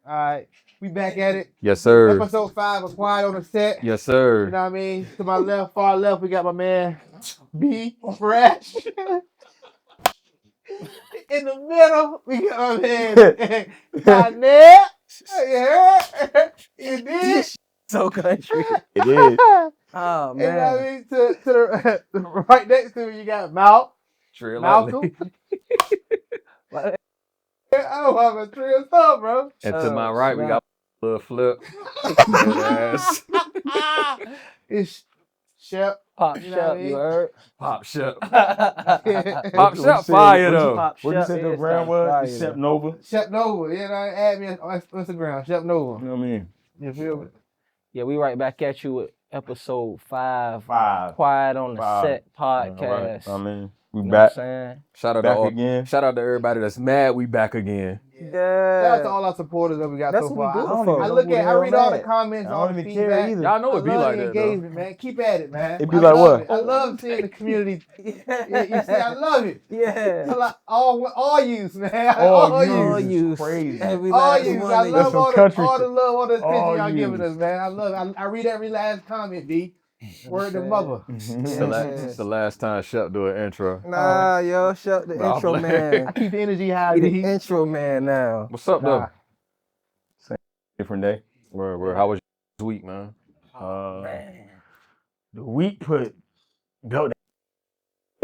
All right, we back at it. Yes, sir. Episode 5 of Quiet on the Set. Yes, sir. You know what I mean? To my left, far left, we got my man B Fresh. In the middle, we got my man Garnett. Yeah, you did. So country. It is. Oh And you know what I man. mean? To the right next to me, you got Malcolm. Oh, I'm a tree of thumb, bro. And to my right, we got little Flip. Yes. It's Shep. Pop You know what I Shep, mean? you heard? Pop Shep. Pop Pop Shep fire though. Pop What you Shep said the is brand fire, was? though. Shep Nova. Shep Nova. You know, add me on Instagram. Shep Nova. You know what I mean? You feel me? Yeah, we right back at you with episode 5. 5. Quiet on the 5. Set podcast. I mean, we You know back. what I'm saying? Shout out Back to all, again. Shout out to everybody that's mad. We back again. Shout out to all our supporters that we got That's so what far. we do it for. I read all the comments, I all don't the even care feedback. either. Y'all know it I be love like the that though. engagement, man. Keep at it, man. It be I like love what? it. I love seeing the community. Yeah, you see, I love it. I Yeah. like all yous, man. All All yous. you. Crazy. Every All last yous. one I of love some all the country love, all the attention All y'all giving yous. us, man. I love it. I read every last comment, B. Word to mother. It's the last time Shep do an intro. Nah, yo, Shep the Nah, intro play. man. I keep the energy high, He the B. intro man now. What's up though? Different day. Where? How was your week, man? The week put belt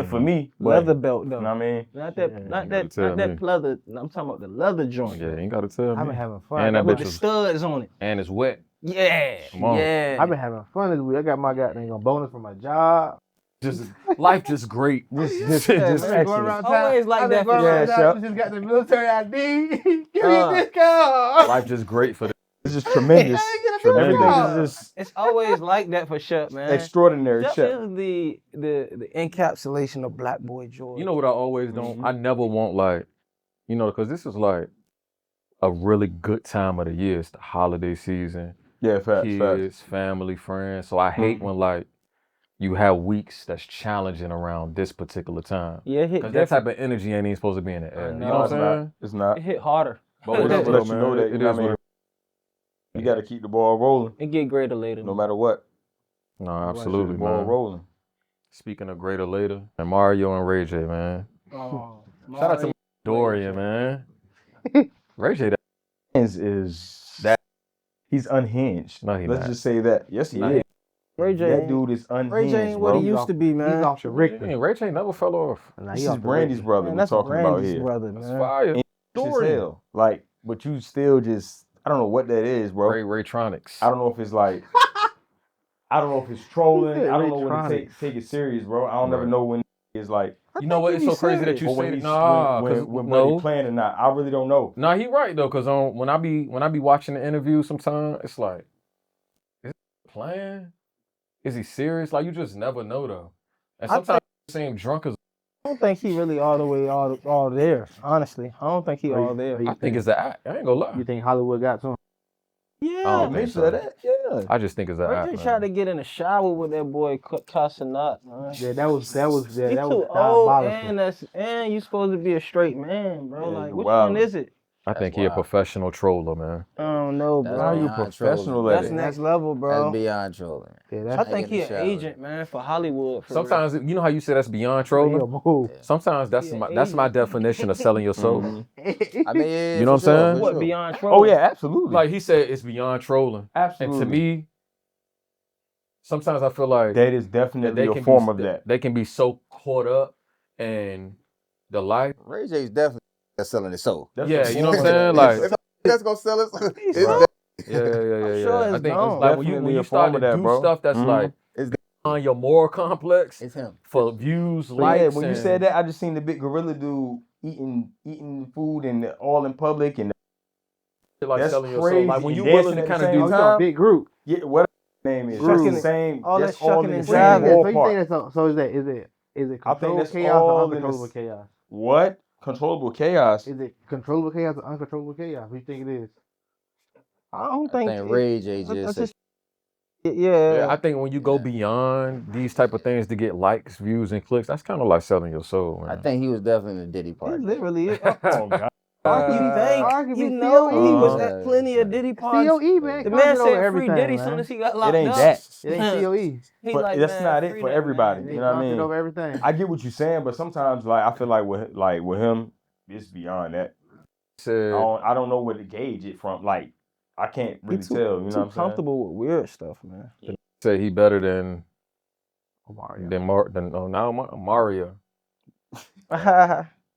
for me. but- Leather belt You though. know what I mean? Not that, Yeah, not you that, gotta not tell that me. leather. I'm talking about the leather joint. Yeah, you ain't gotta tell I've been me. having fun. And that With bitch the was, studs on it. and it's wet. Yeah. Come on. Yeah. I've been having fun this week. I got my goddamn bonus from my job. Just life, just great. Just I've been excellent. going around Always like I've been that going for around you. town, Yeah, just got the military ID. Give me Uh, this car. Life just great for the. It's just tremendous. Hey, get a Everything car. is just It's always like that for Shep, man. extraordinary. Shep Shep. is the encapsulation of Black Boy Joy. You know what I always don't? I never want like, because this is like a really good time of the year. It's the holiday season, Yeah, facts. kids, family, friends. So I hate when like you have weeks that's challenging around this particular time. Yeah, it hit Because that type of energy ain't even supposed to be in the air. You know what I'm saying? It's not. It hit harder. But Just whatever, to let though, you know man. that, It you know is what I mean? what You got to keep the ball rolling, It get greater later. no matter what. No, Keep absolutely, the ball man. rolling. Speaking of greater later, and Mario and Ray J, man. Oh, Shout out to Dorian, man. Ray J, Is that he's unhinged? No, he Let's not. just say that. Yes, he Nah, is. Ray J. That dude is unhinged, Ray J ain't what bro. he used to be, man. He's off the Richter. Ray J never fell off. Nah, This he is off the Brandy's Richter. brother Man, we're that's talking about Brandy's here. brother, That's man. fire. As Dorian. hell. Like, but you still just, I don't know what that is, bro. Raytronics. I don't know if it's like, I don't know if it's trolling. I don't know when to Raytronics. take it serious, bro. I don't Right. never know when it's like, You know what? It's so crazy that you or when say he's that. Nah, when 'cause Buddy no. playing or not. I really don't know. Nah, he right though. Cause when I be watching the interview, sometimes it's like, is he playing? Is he serious? Like you just never know though. And I sometimes you see him drunk as. I don't think he really all the way all there. Honestly, I don't think he all there. I think it's the act. I ain't gonna lie. You think Hollywood got to him? Yeah, I don't think Mix so. of that, yeah. I just think it's the Ray act. J man. tried to get in the shower with that boy cussing up, man. Yeah, that was He that too was old, diabolical. and you supposed to be a straight man, bro. Yeah, like, you which wild. one is it? I think That's he a wild. professional troller, man. I don't know, That's bro. How you beyond professional trolling. at That's it? next level, bro. That's beyond trolling. Yeah, I that's think in he the an shower. agent, man, for Hollywood. For Sometimes you know how you say that's beyond real trolling. move. Sometimes that's Yeah, my definition of selling your soul. Mhm. I mean, yeah, You know for what I'm sure, saying? for what sure. beyond trolling? Oh yeah, absolutely. Like he said, it's beyond trolling. absolutely. And to me, sometimes I feel like that is that definitely a can form be, of that. They can be so caught up in the life. Ray J's definitely selling his soul. That's Yeah, a you know what I'm form saying? of Like, If that's gonna sell us, it's Right. yeah. I'm sure I it's think gone. like when Definitely you a start form to of that, do bro. stuff that's Mhm. like It's- on your moral complex it's him. for views, But likes. yeah, when you and- said that, I just seen the big gorilla dude eating food and all in public and like that's selling your soul. crazy. Like when And you dancing willing to at the kind of same Oh, do you talking time. big group. yeah, what name is Shucking that's the it. same. All That's that all shucking in the and same jiving. So you think ballpark. that's so is it I think controllable that's chaos all or in the uncontrollable chaos? What controllable chaos? Is it controllable chaos or uncontrollable chaos? What do you think it is? I don't I think. think Ray J just said, Yeah, I think when you go beyond these type of things to get likes, views, and clicks, that's kind of like selling your soul, man. I think he was definitely in the Diddy He part. literally is. Oh God, Arguably You know, he COE. was at plenty of Diddy parties. COE, man. The man comes over said free everything, Diddy man. soon as he got locked It ain't up. that. It ain't COE. He But like, that's man, not it free for that everybody. man. They You know what I comes mean? over everything. I get what you're saying, but sometimes like I feel like with him, it's beyond that. Said, I don't know where to gauge it from. Like I can't He really too, tell. You know too what I'm saying? comfortable with weird stuff, man. say he better than Mario. Mario.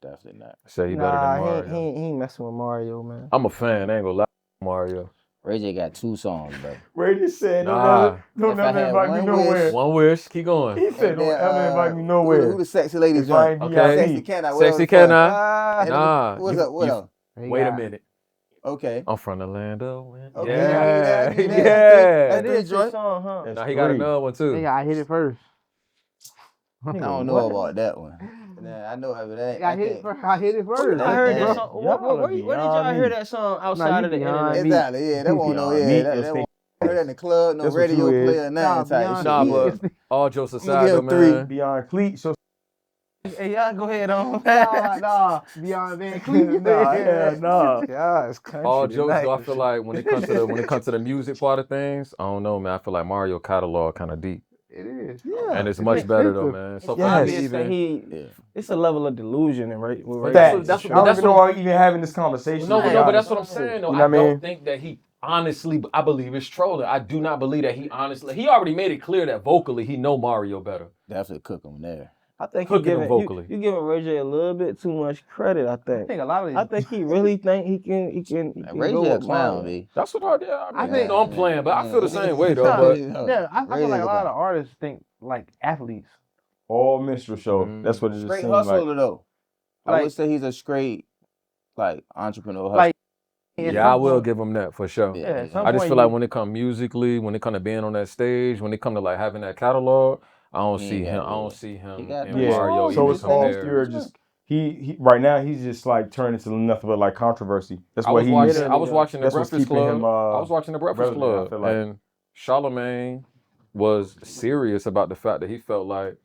Definitely not. Say he better than Mario. He ain't messing with Mario, man. I'm a fan. I ain't gonna lie, Mario. Ray J got 2 songs, bro. Ray just said, Nah. don't If I ever had invite me one nowhere. wish- One wish. Keep going. He said, And don't then, ever invite me nowhere. Who the sexy ladies If I joint? ain't Okay. Sexy VIP. can I? Sexy can I? And Nah. What's up? What up? Wait a minute. Okay. I'm from the land of wind. Okay, Yeah. I give you that. Yeah. That's three joint. song, huh? That's Now he got 3. another one too. I hit it first. I don't know about that one. Nah, I know how that. I hit it first. I hit it Where first. I heard Bro. that song. Where did y'all hear that song outside you of the beyond internet? me. Exactly. Yeah, that won't know. Beyond Yeah, me, that you'll won't heard that in the club. No That's what radio you is. play or nothing type Beyond shit. Nah, Yeah. but all jokes I'm aside gonna though, give him 3. man. Beyond Cleat. So Hey, y'all go ahead on. Nah. Beyond Van Cleef. nah. Yeah, it's country All jokes tonight. though, I feel like when it comes to the music part of things, I don't know, man. I feel like Mario catalog kind of deep, It is. Yeah. and it's much better though, expensive. man. It's So obvious probably that even. it's a level of delusion and right. That's that's I what- don't that's even know what- why we're even having this conversation. No, to be but honest. that's what I'm saying though. You know I what I mean? don't think that he honestly. I believe it's trolling. I do not believe that he honestly. He already made it clear that vocally he know Mario better. Definitely cook him there. I think Cooking him vocally. you giving Ray J a little bit too much credit. I I think. think a lot of these. I think he really think he can Ray go J a with clown, Mario. B. That's what I did. I mean, think- I'm playing, but I feel the same way though. No, But yeah, I feel like a lot of artists think like athletes. All minstrel show. That's what it just Straight seems like. hustler though. I Like- would say he's a straight entrepreneur hustler. Like, yeah, I will give him that for sure. Yeah, at some I just point feel like you- when it comes musically, when it comes to being on that stage, when it comes to like having that catalog, I don't He see ain't him. got I don't it. see him He got and it. Mario So even it's all compared. pure. Just he right now he's just like turning to nothing but like controversy. That's I what was he. watching. I was watching the That's what's Breakfast keeping Club. him, I was watching the Breakfast relevant, I Club, feel like. and Charlemagne was serious about the fact that he felt like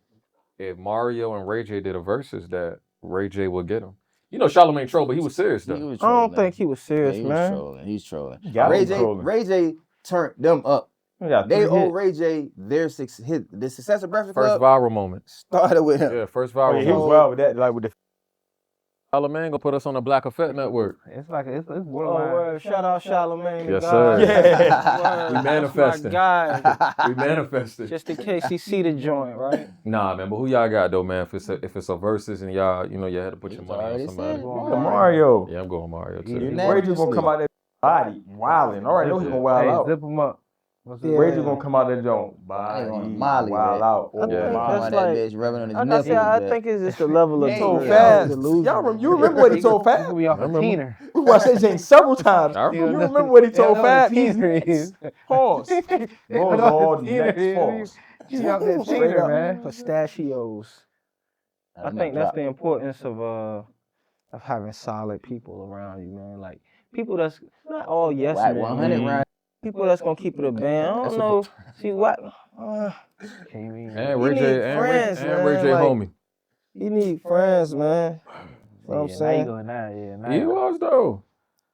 if Mario and Ray J did a versus, that Ray J would get him. You know, Charlemagne troll, but he was serious though. He was I don't trolling. think he was serious, he man. was trolling. He's trolling. Got Ray him trolling. J turned them up. Yeah, They 3 owe hits. Ray J the success of Breakfast First Club viral moment. started with him. Yeah, first Oh, viral yeah, he was moment. wild with that. Like with the Charlemagne gonna put us on the Black Effect Network. It's like it's Oh, borderline. word. Shout out Charlemagne. the Yes, guy. sir. Yeah. Word. We manifesting. That's my guy. We manifested. Just in case he see the joint, right? Nah, man, but who y'all got though, man? If it's a versus and y'all, you had to put your money on already somebody. said. Mario. Yeah, I'm going Mario too. Ray J gonna come out there body wilding. All right, know he gonna wild Hey, out. zip them up. What's Yeah. Ray J gonna come out there joint I body ain't on Molly, wild man. out. I think Yeah. that's that like- bitch rubbing on his Like I nipples. said, I man. think it's just a level of Hey, Told yeah. fast. delusion. You remember what he told You Fast? could be off a Remember? teener. We watched that thing several times. I You remember. remember what he told Yeah, I know Fast? what a teener is. Pause. I Those know are what all a teener next is. pause. You off that Straight teener, up. man. Pistachios. I think that's the importance of having solid people around you, man. Like people that's not all yes Whack men. 100 man. round. People that's gonna keep it a band. I don't know. See what? And You Ray need J and friends, Ray Ray man, J like- homie. You need friends, man. You know what I'm Now you saying? going now, yeah. Now He was though.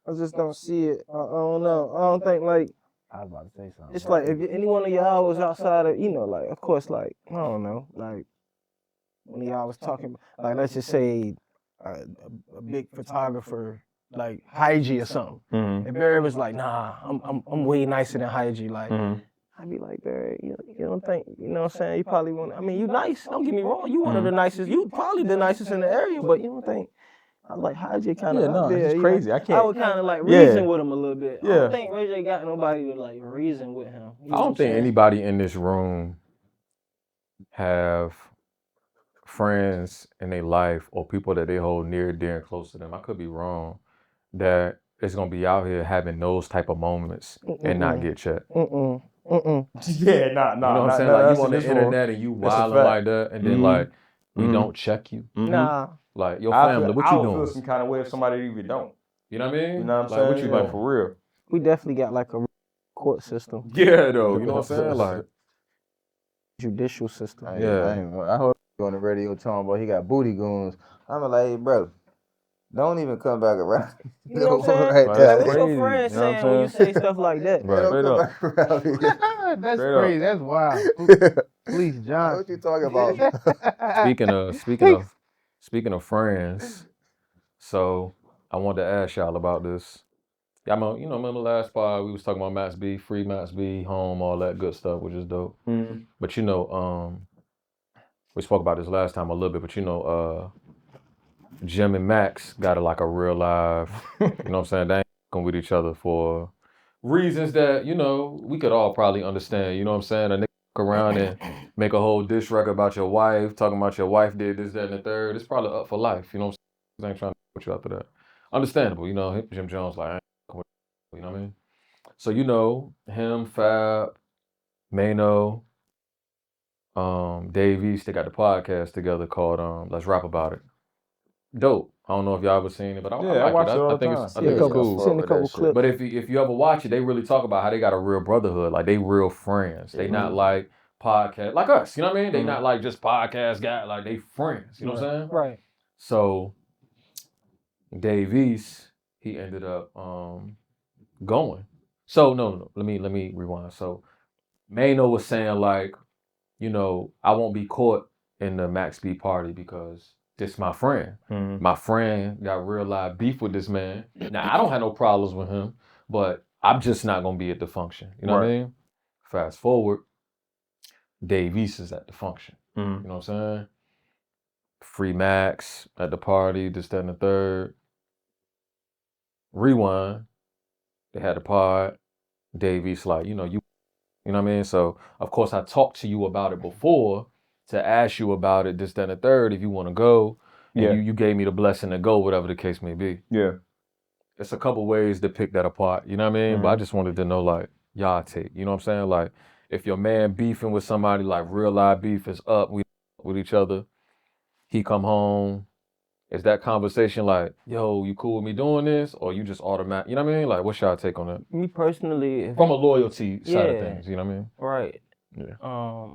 I just don't see it. I don't know. I don't think like I was about to say something. it's like if any one of y'all was outside of like of course like I don't know like when y'all was talking like let's just say a big photographer like Hygie or something. Mm-hmm. And Barry was like, nah, I'm way nicer than Hygie. Like, Mm-hmm. I'd be like, Barry, you don't think, you know what I'm saying? You probably want, I mean, you nice, don't get me wrong. You one of the nicest, you probably the nicest in the area, but you don't think, I like Hygie kind of Yeah, no, up there. he's you crazy. know? I can't. I would kind of like Yeah. reason with him a little bit. I Yeah. don't think Ray J got nobody to like reason with him. You know I what I'm don't think saying? anybody in this room have friends in their life or people that they hold near, dear, and close to them. I could be wrong. That it's gonna be out here having those type of moments and not get checked. Yeah, nah. You know what I'm saying? Like you on the internet and you That's a wilding fact. like that, and then Mhm. like we Mhm. don't check you. Nah. Like your I family, feel, what I you would doing? feel some kind of way if somebody even don't. You know what I mean? You know what I'm like, saying? What you like doing? for real. We definitely got like a court system, Yeah, though. You know what I'm saying? Like, judicial system. Yeah. I heard on the radio talking about he got booty goons. I'm like, hey, bro, Don't even come back around. You know what I'm saying? Right Like, there. Like, what's your crazy, friend you know what I'm saying when you saying? say stuff like that? Hey, Right. don't Straight come up. back around here. That's Straight crazy. up. That's wild. Police Like, Johnson. what you talking about? Speaking of friends, so I wanted to ask y'all about this. Remember last part we was talking about Max B, free Max B, home, all that good stuff, which is dope. But we spoke about this last time a little bit, but Jim and Max got a real life, you know what I'm saying? They ain't fucking with each other for reasons that, we could all probably understand, you know what I'm saying? A nigga fuck around and make a whole diss record about your wife, talking about your wife did this, that, and the third. It's probably up for life, you know what I'm saying? I ain't trying to put you after that. Understandable, Jim Jones like, I ain't fucking with you, know what I mean? So, him, Fab, Mano, Dave East, they got the podcast together called Let's Rap About It. Dope. I don't know if y'all ever seen it, but I I like watch it. it all I the think time. it's I think it's cool. Seen a couple clips. But if you ever watch it, they really talk about how they got a real brotherhood. Like they real friends. They not like podcast like us. You know what I mean? They not like just podcast guy. Like they friends. You know what I'm saying? Right. So Dave East, he ended up going. So no. Let me rewind. So Mano was saying like, I won't be caught in the Max B party because this my friend. My friend got real live beef with this man. Now I don't have no problems with him, but I'm just not gonna be at the function. You know what I mean? Fast forward, Dave East is at the function. You know what I'm saying? Free Max at the party, this, that, and the third. Rewind, they had a pod. Dave East like, you know what I mean? So of course I talked to you about it before to ask you about it, this, that, and the third, if you want to go. And you gave me the blessing to go, whatever the case may be. Yeah. It's a couple ways to pick that apart, you know what I mean? But I just wanted to know, like, y'all take, you know what I'm saying? Like, if your man beefing with somebody, like real live beef is up, we with each other, he come home, is that conversation like, yo, you cool with me doing this? Or you just automatic, you know what I mean? Like, what's y'all take on that? Me personally, From a loyalty side of things, you know what I mean? right. Yeah.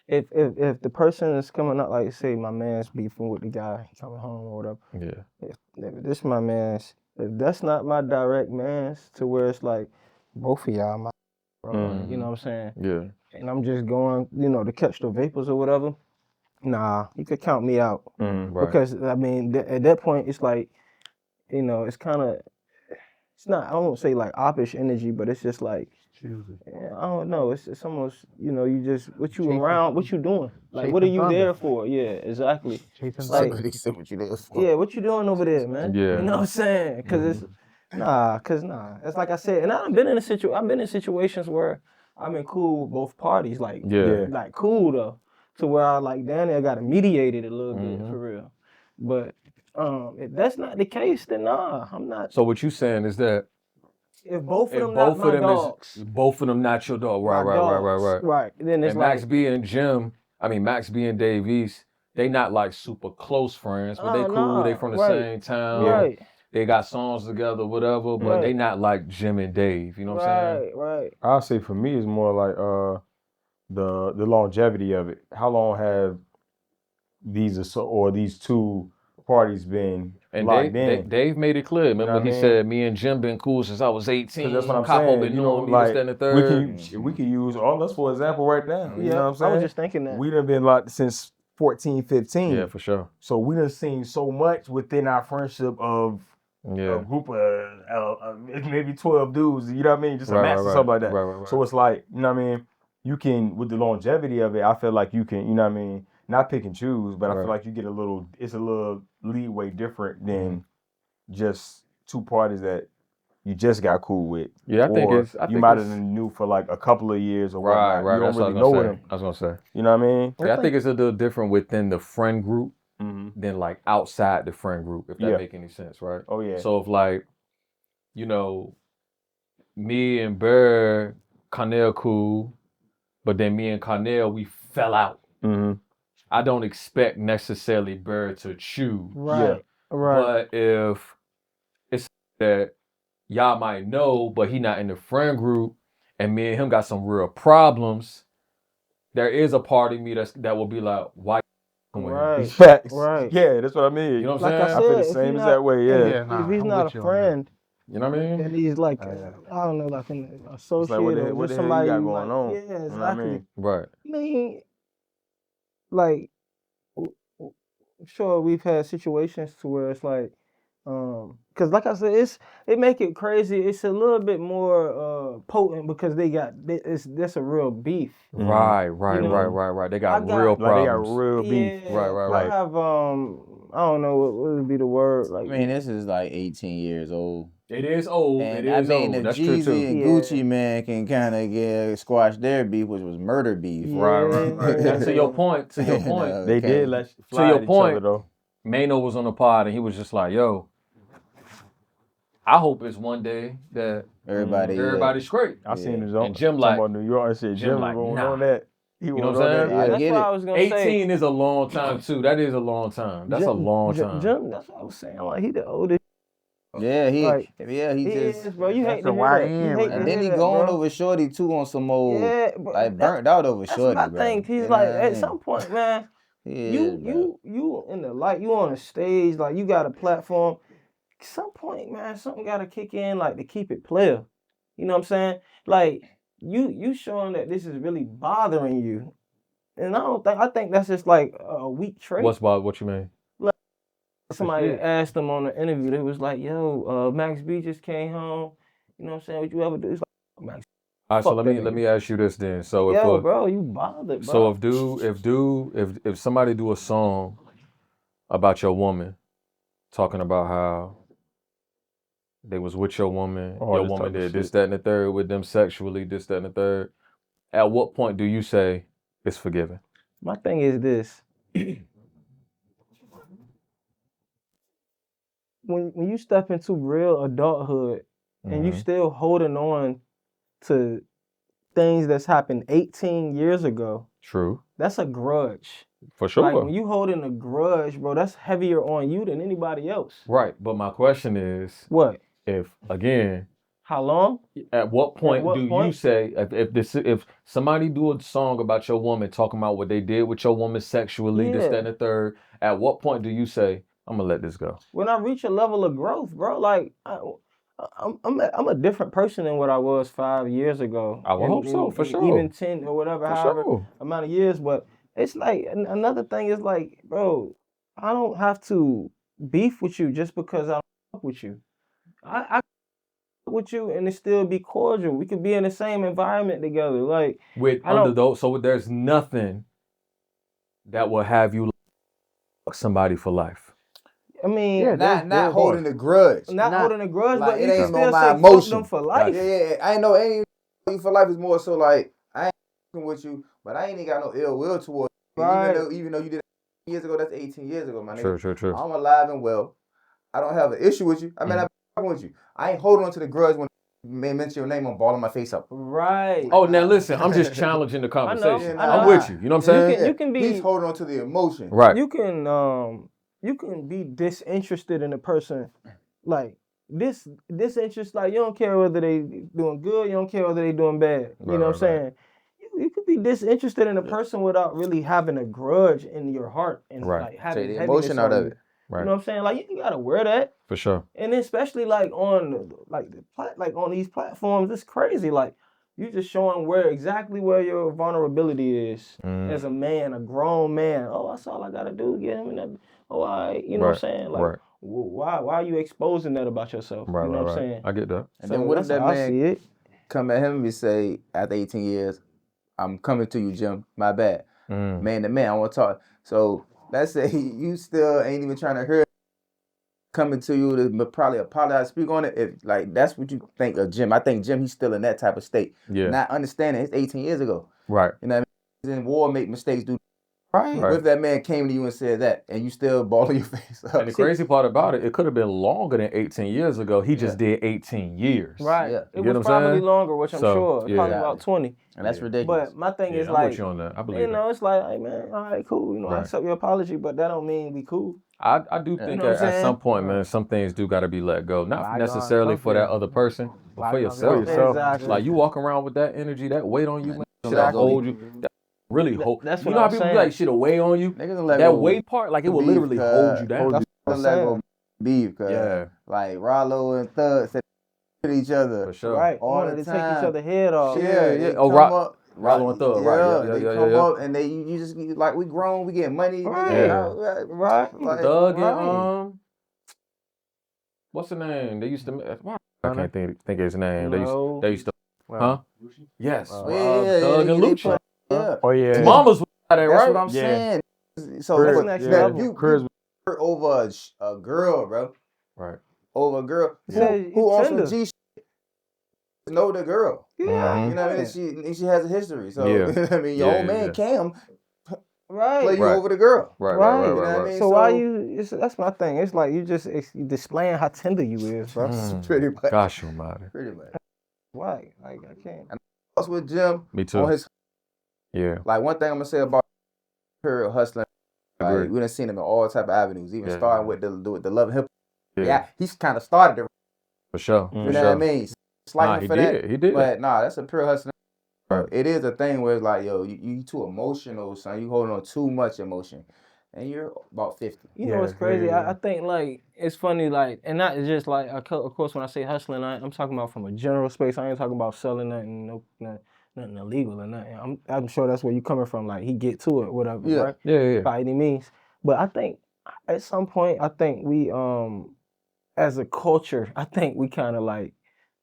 If the person is coming up, like say my man's beefing with the guy coming home or whatever. Yeah. If this my man's, if that's not my direct man's, to where it's like both of y'all my bro, you know what I'm saying? Yeah. And I'm just going, to catch the vapors or whatever. Nah, you could count me out. Right. Because I mean, at that point, it's like, it's kind of, it's not, I won't say like oppish energy, but it's just like, I don't know. It's almost, you just, what you around, what you doing? Like, what are you there for? Yeah, exactly. Like, He said what you there for. yeah, what you doing over there, man? Yeah. You know what I'm saying? Because it's, it's like I said, and I've been in situations where I've been cool with both parties, like, like cool though, to where I like, Danny, I got to mediate it a little bit for real. But if that's not the case, then nah, I'm not. So what you saying is that If both of if them both not my of them dogs, is both of them not your dog, my dogs, right. right. Then it's And like Max B and Max B and Dave East, they not like super close friends, but they cool. They from the same town. Right. They got songs together, whatever. But they not like Jim and Dave. You know what I'm saying? Right. I'll say for me it's more like the longevity of it. How long have these two parties been And locked in? Dave made it clear. Remember, he said, "Me and Jim been cool since I was 18." Because that's what I'm Capo saying. been You know, knowing me, like this, that, and the third. we can use all us for example right now. You know what I'm saying? I was just thinking that. We done been locked since 14, 15. Yeah, for sure. So we done seen so much within our friendship of a group of maybe 12 dudes, you know what I mean? Just a max or something like that. Right. So it's like, you know what I mean? You can, with the longevity of it, I feel like you can, you know what I mean? Not pick and choose, but I feel like you get it's a little leeway different than just two parties that you just got cool with. Yeah, I think you might have been new for like a couple of years or whatnot. Right. You don't That's what really know them. I was gonna say. You know what I mean? Yeah, I think it's a little different within the friend group than like outside the friend group, if that make any sense, right? Oh yeah. So if like, me and Burr, Cornell cool, but then me and Cornell, we fell out. I don't expect necessarily Burr to choose. Right. But if it's that y'all might know, but he not in the friend group, and me and him got some real problems, there is a part of me that will be like, why with him. Right. Facts. Right. Yeah, that's what I mean. You know what I'm Like I saying? I feel said, the if same he's exact way. Yeah. Yeah, nah, if he's I'm not with a you on that. friend, You know what I mean? and he's like, Yeah. I don't know, like an It's like associate or what just the hell you somebody got you going like, on? yeah, You know what I exactly. mean? Right. I mean, like, I'm sure we've had situations to where it's like, because like I said, it make it crazy. It's a little bit more potent because that's a real beef. Right. You know, They I got got- real Like they got problems. real beef. Yeah, Right. I have I don't know what would be the word I like. mean, this is like 18 years old. It is old. And It I is mean, old. if That's true Jeezy too. and Yeah. Gucci Man can kind of get squash their beef, which was murder beef. Right. Now, to your point. You know, They okay. did let To fly your at each point, other though. Mano was on the pod and he was just like, "Yo, I hope it's one day that everybody's straight." I seen Yeah. his And Jim talking like, about New York and shit. Jim like, won't nah. on that. He You know won't what I'm on that. saying? I Yeah. That's get what it. I was gonna say. 18 is a long time too. That is a long time. That's a long time. Jim, that's what I was saying. Like he the oldest. Yeah, he Like, he just. is, bro. You hate That's to a hear that. YN You hate right to And hear then he that, going bro. over Shorty too on some old, Yeah, but like burnt out over that's Shorty, my bro. thing. He's You like, know what I at mean? some point, man, Yeah, bro. you in the light, you on the stage, like you got a platform. At some point, man, something gotta kick in, like to keep it player. You know what I'm saying? Like you showing that this is really bothering you, and I think that's just like a weak trait. What you mean? Somebody shit. asked them on the interview, they was like, yo, Max B just came home. You know what I'm saying? What you ever do? It's like, Max. All right, so Fuck let that me nigga. ask you this then. So Yo, bro, you bothered, bro. if somebody do a song about your woman, talking about how they was with your woman, All your this woman type of did this, shit. that, and the third with them sexually, this, that, and the third. At what point do you say it's forgiven? My thing is this. When you step into real adulthood and you Mhm. still holding on to things that's happened 18 years ago, True, that's a grudge. for sure. Like when you holding a grudge, bro, that's heavier on you than anybody else. Right, but my question is, What? if again, How long? at what point what do you point? say if somebody do a song about your woman talking about what they did with your woman sexually, this, that, and the third, at what point do you say, I'm gonna let this go? When I reach a level of growth, bro, like I'm a different person than what I was 5 years ago. I would hope so, for sure. Even 10 or whatever, For however sure. amount of years. But it's like another thing is like, bro, I don't have to beef with you just because I don't fuck with you. I fuck with you and it still be cordial. We could be in the same environment together. Like So there's nothing that will have you fuck somebody for life. I mean, Yeah, Not holding a grudge. not holding a grudge, Like, but it you can ain't still on my say fuck emotion. them for life. Yeah. I know ain't you for life is more so like I ain't fucking with you, but I ain't even got no ill will towards you. Right. Even though you did it years ago, that's 18 years ago, my nigga. True. I'm alive and well. I don't have an issue with you. I mean, I'm fucking with you. I ain't holding on to the grudge when they mention your name, I'm balling my face up. Right. Oh, now listen, I'm just challenging the conversation. I know. I'm with you. You know what I'm saying? You can be. He's holding on to the emotion. Right. You can be disinterested in a person, like disinterest. Like you don't care whether they doing good, you don't care whether they doing bad. You know what I'm saying? You could be disinterested in a person without really having a grudge in your heart and like having Take the heaviness emotion out on of you. it. Right. You know what I'm saying? Like you ain't gotta wear that. For sure. And especially like on on these platforms, it's crazy. Like you just showing exactly where your vulnerability is as a man, a grown man. Oh, that's all I gotta do, get him in that. Oh, you know what I'm saying? Like, why are you exposing that about yourself? Right, you know what I'm saying? I get that. And then what if that I see man it. come at him and say, after 18 years, I'm coming to you, Jim. My bad. Man to man, I want to talk. So let's say you still ain't even trying to hear coming to you to probably apologize, speak on it. If like that's what you think of Jim. I think Jim, he's still in that type of state. Yeah. Not understanding it's 18 years ago. Right. You know what I mean? In war, make mistakes, do. Right. What if that man came to you and said that, and you still balling your face up? And the crazy part about it could have been longer than 18 years ago. He just did 18 years. Right. Yeah. It You get was what I'm probably saying? longer, which I'm So, sure. yeah. Probably about 20. And that's ridiculous. But my thing is I'm like, with you on that. I believe you know, it's like, hey man, all right, cool. You know, I Right. accept your apology, but that don't mean we cool. I do think You know what I'm at some saying? point, man, some things do got to be let go. Not Bygone necessarily for that concrete. other person, but for Bygone yourself. concrete. Exactly. Like you walk around with that energy, that weight on you, man. Shit That I go- hold you. That really hold. That's You what know how I'm people be saying. like shit'll weigh on you. Niggas don't let That go weight part, like it will beef, literally hold you cuz. down. That's what Don't I'm let saying. go beef, cuz. Yeah, Like Rollo and Thug said to each other for sure. Right. all Wanted the to take each time. other head off. Yeah, Yeah. they Oh, come up. Rollo and Thug, right? Yeah, They yeah, come yeah. up and you just like we grown, we get money, Right. nigga. Right. Like, Thug right. and what's the name? They used to. Why I can't think of his name. No. They used to. Huh? Yes. yeah, Thug and they Lucci. put- yeah. Oh yeah. His mama's was out there, That's right? what I'm Yeah. saying. So That's but next that level. you Chris- hurt over a girl, bro. Right. Over a girl Yeah. who on some Tender. G shit know the girl. Yeah. Mhm. You know what I mean? She has a history. So Yeah. you know what I mean, your Yeah, old man yeah. Cam play Right. you Right. over the girl. Right. Right. You know what I mean? So why that's my thing. It's like you displaying how tender you is, bro. Pretty much. Gosh, almighty. Pretty much. Right. Like I can't. Us with Jim Me too. on his Yeah. like one thing I'm gonna say about her hustling. Like Agreed. we done seen him in all type of avenues, even Yeah. starting with the love and hip. Yeah. Yeah, he's kind of started it. For sure. You For know sure. what I mean? Slighting Nah, him he for that. did. He did. But nah, that's a pure hustling. Right. It is a thing where it's like, yo, you too emotional, son. You holding on too much emotion, and you're about 50. You know what's crazy? I think like it's funny, like, and not just like of course when I say hustling, I'm talking about from a general space. I ain't talking about selling nothing, nothing illegal or nothing. I'm sure that's where you coming from. Like he get to it, whatever, Yeah. right? Yeah. By any means. But I think at some point, I think we as a culture, I think we kind of like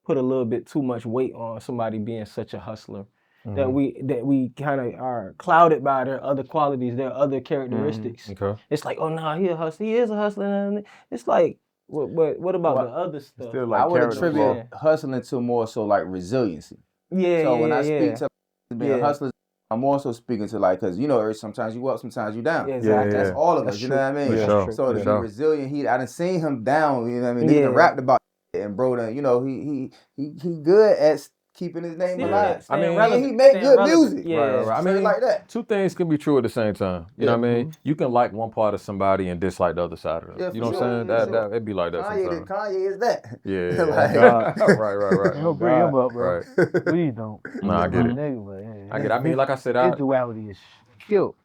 put a little bit too much weight on somebody being such a hustler. That we kind of are clouded by their other qualities, their other characteristics. Okay. It's like, oh no, he a hustler. He is a hustler. And it's like, what about Well, the other stuff? Still like I would character attribute flaw. hustling to more so like resiliency. Yeah, So yeah, when I yeah. speak to being Yeah. hustlers, I'm also speaking to like, cause you know, sometimes you up, sometimes you down. Yeah, exactly. That's all of That's us. You true. know what I mean? That's sure. true. So to For be sure. resilient, I done seen him down. You know what I mean? Niggas Yeah. done rapped about it and bro, done, you know, he good at keeping his name Yeah, alive. I mean, relevant, he make staying good relevant. music. Yeah. Right. I Straight mean, like that. two things can be true at the same time. You know what I mean? You can like one part of somebody and dislike the other side of them. Yeah, you know for what I'm saying? sure. That it'd be like that sometimes. Kanye is that. Yeah. Like- Right. Don't bring him up, bro. Right. Please don't. Nah, I get it. Nigga, but, yeah, I get it. I mean, like I said, his duality is killed.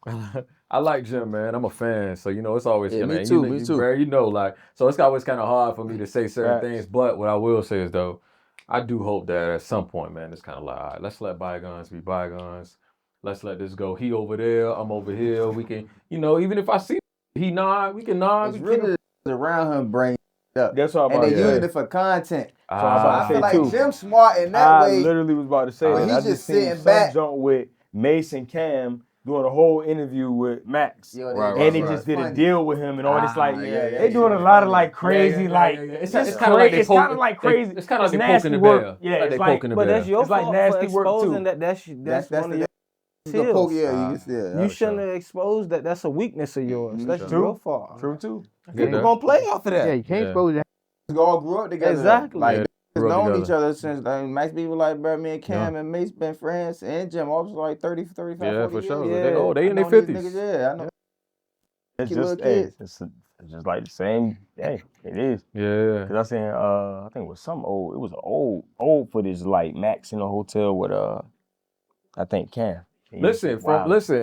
I like Jim, man. I'm a fan, so you know it's always Yeah, kind me of too, me too. You know, like so it's always kind of hard for me to say certain Facts. things. But what I will say is though, I do hope that at some point, man, it's kind of like, all right, let's let bygones be bygones. Let's let this go. He over there, I'm over here. We can, you know, even if I see he nod, we can nod. It's We really around him bring up. That's what I'm And about they to say. using it for content. So I'm about I to feel say like too. Jim's smart in that I way. literally was about to say But that. he's I just just seen sitting some back. jump with Mace and Cam doing a whole interview with Max. Yo, Right, And they right. just did a funny. deal with him and all this like yeah, they doing a yeah. lot of like crazy like It's just kind of like it's kind of like crazy. It's kind of like they nasty poking the work. bear. Yeah, like it's they like poking the But bear. that's your It's like fault nasty for work, exposing too. that. That's one of your You can poke, skills. yeah, you can still. You for shouldn't sure. have exposed that. That's a weakness of yours. That's True. your fault. True too. I get People that. gonna play off of that. Yeah, you can't Yeah. expose that. We all grew up together. Exactly. Like, Yeah, they've grew up known together. each other since Max B was like, bro, me and Cam Yeah. and Mace been friends, and Jim all was like 30, 35, Yeah, 40 for sure. years. They I in their know these 50s. niggas, yeah, I know. It's Cute just little kids. it's just like the same. Hey, it is. Yeah. Cause I seen I think it was some old. It was old footage like Max in a hotel with I think Cam. He was Listen,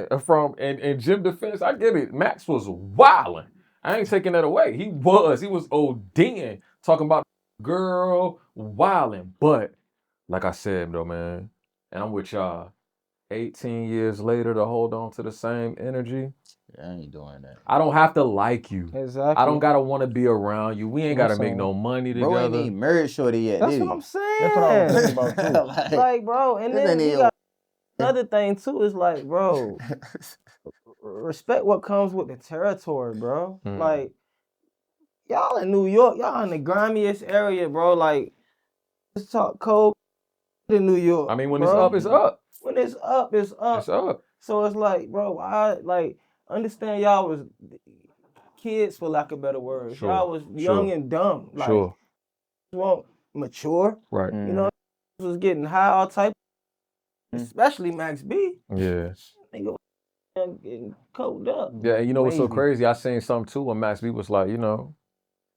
wild. from in Jim defense, I get it. Max was wilding. I ain't taking that away. He was ODing, talking about girl wilding. But like I said though, man, and I'm with y'all. 18 years later to hold on to the same energy. I ain't doing that. I don't have to like you. Exactly. I don't gotta want to be around you. We ain't That's gotta what I'm make no money Bro ain't together. even married shorty yet, That's did what he? I'm saying. That's what I was thinking about too. Like, bro, and This then ain't you even- got another thing too. Is like, bro, respect what comes with the territory, bro. Hmm. Like, y'all in New York, y'all in the grimiest area, bro. Like, let's talk cold in New York. I mean, when bro. it's up, it's up. When it's up, it's up. It's up. So it's like, bro, I like understand y'all was kids, for lack of better words. Sure, Y'all was young and dumb. Like, Sure. you won't mature. Right. You know, was getting high all type, especially Max B. Yeah. Nigga was getting coked up. Yeah, and you know what's so Crazy. crazy? I seen something too when Max B was like, you know,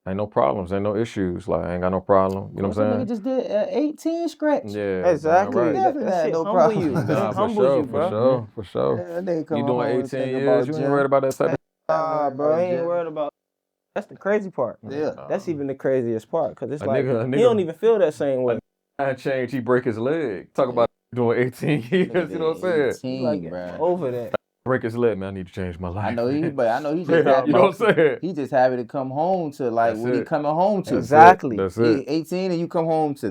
Ain't no problems, ain't no issues. Like, I ain't got no problem. You know what I'm Nigga saying? just did 18 scratch. Yeah, Exactly. Right. Definitely That had shit no humble problem. you. Nah, It for humbles sure, you, bro. for sure. Yeah, nigga come You home doing and 18 think years, about you ain't gym. worried about that type of Nah, bro, I ain't Gym. worried about. That's the crazy part. Yeah. That's even the craziest part, cause it's A like nigga- he don't even feel that same way. time change, he break his leg. Talk about doing 18 years, you know what I'm saying? He's 18, like bruh. over that. Break his leg, man. I need to change my life. I know he man. just you happy. know what I'm saying? He just happy to come home to like That's what he it. coming home to. Exactly. That's He it. 18 and you come home to.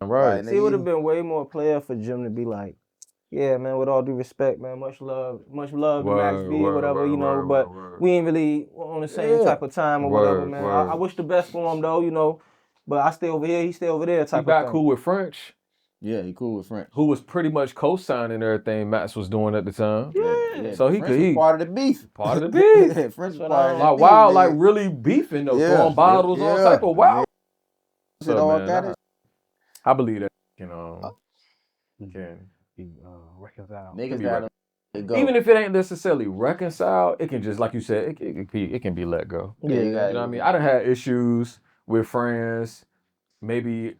Right. Like, See, it would have nigga, been way more player for Jim to be like, yeah, man, with all due respect, man, much love to Max B, whatever, you know, but we ain't really on the same Yeah. type of time or whatever, Word, man. word. I wish the best for him, though, you know, but I stay over here, he stay over there He type got of thing. cool with French, yeah, he cool with French. who was pretty much co-signing everything Max was doing at the time. Yeah. So he French could was eat. part of the beef. Part of the beef. Yeah, French was Shut part of the up. Like beef. wow, like nigga. really beefing though, Yeah. throwing bottles, all Yeah. type of wow. Shit all man, got it. I believe that can Reconcile. Niggas be gotta go. even if it ain't necessarily reconciled, it can just like you said, it can be let go. Yeah, you got You know what I mean? I done had issues with friends maybe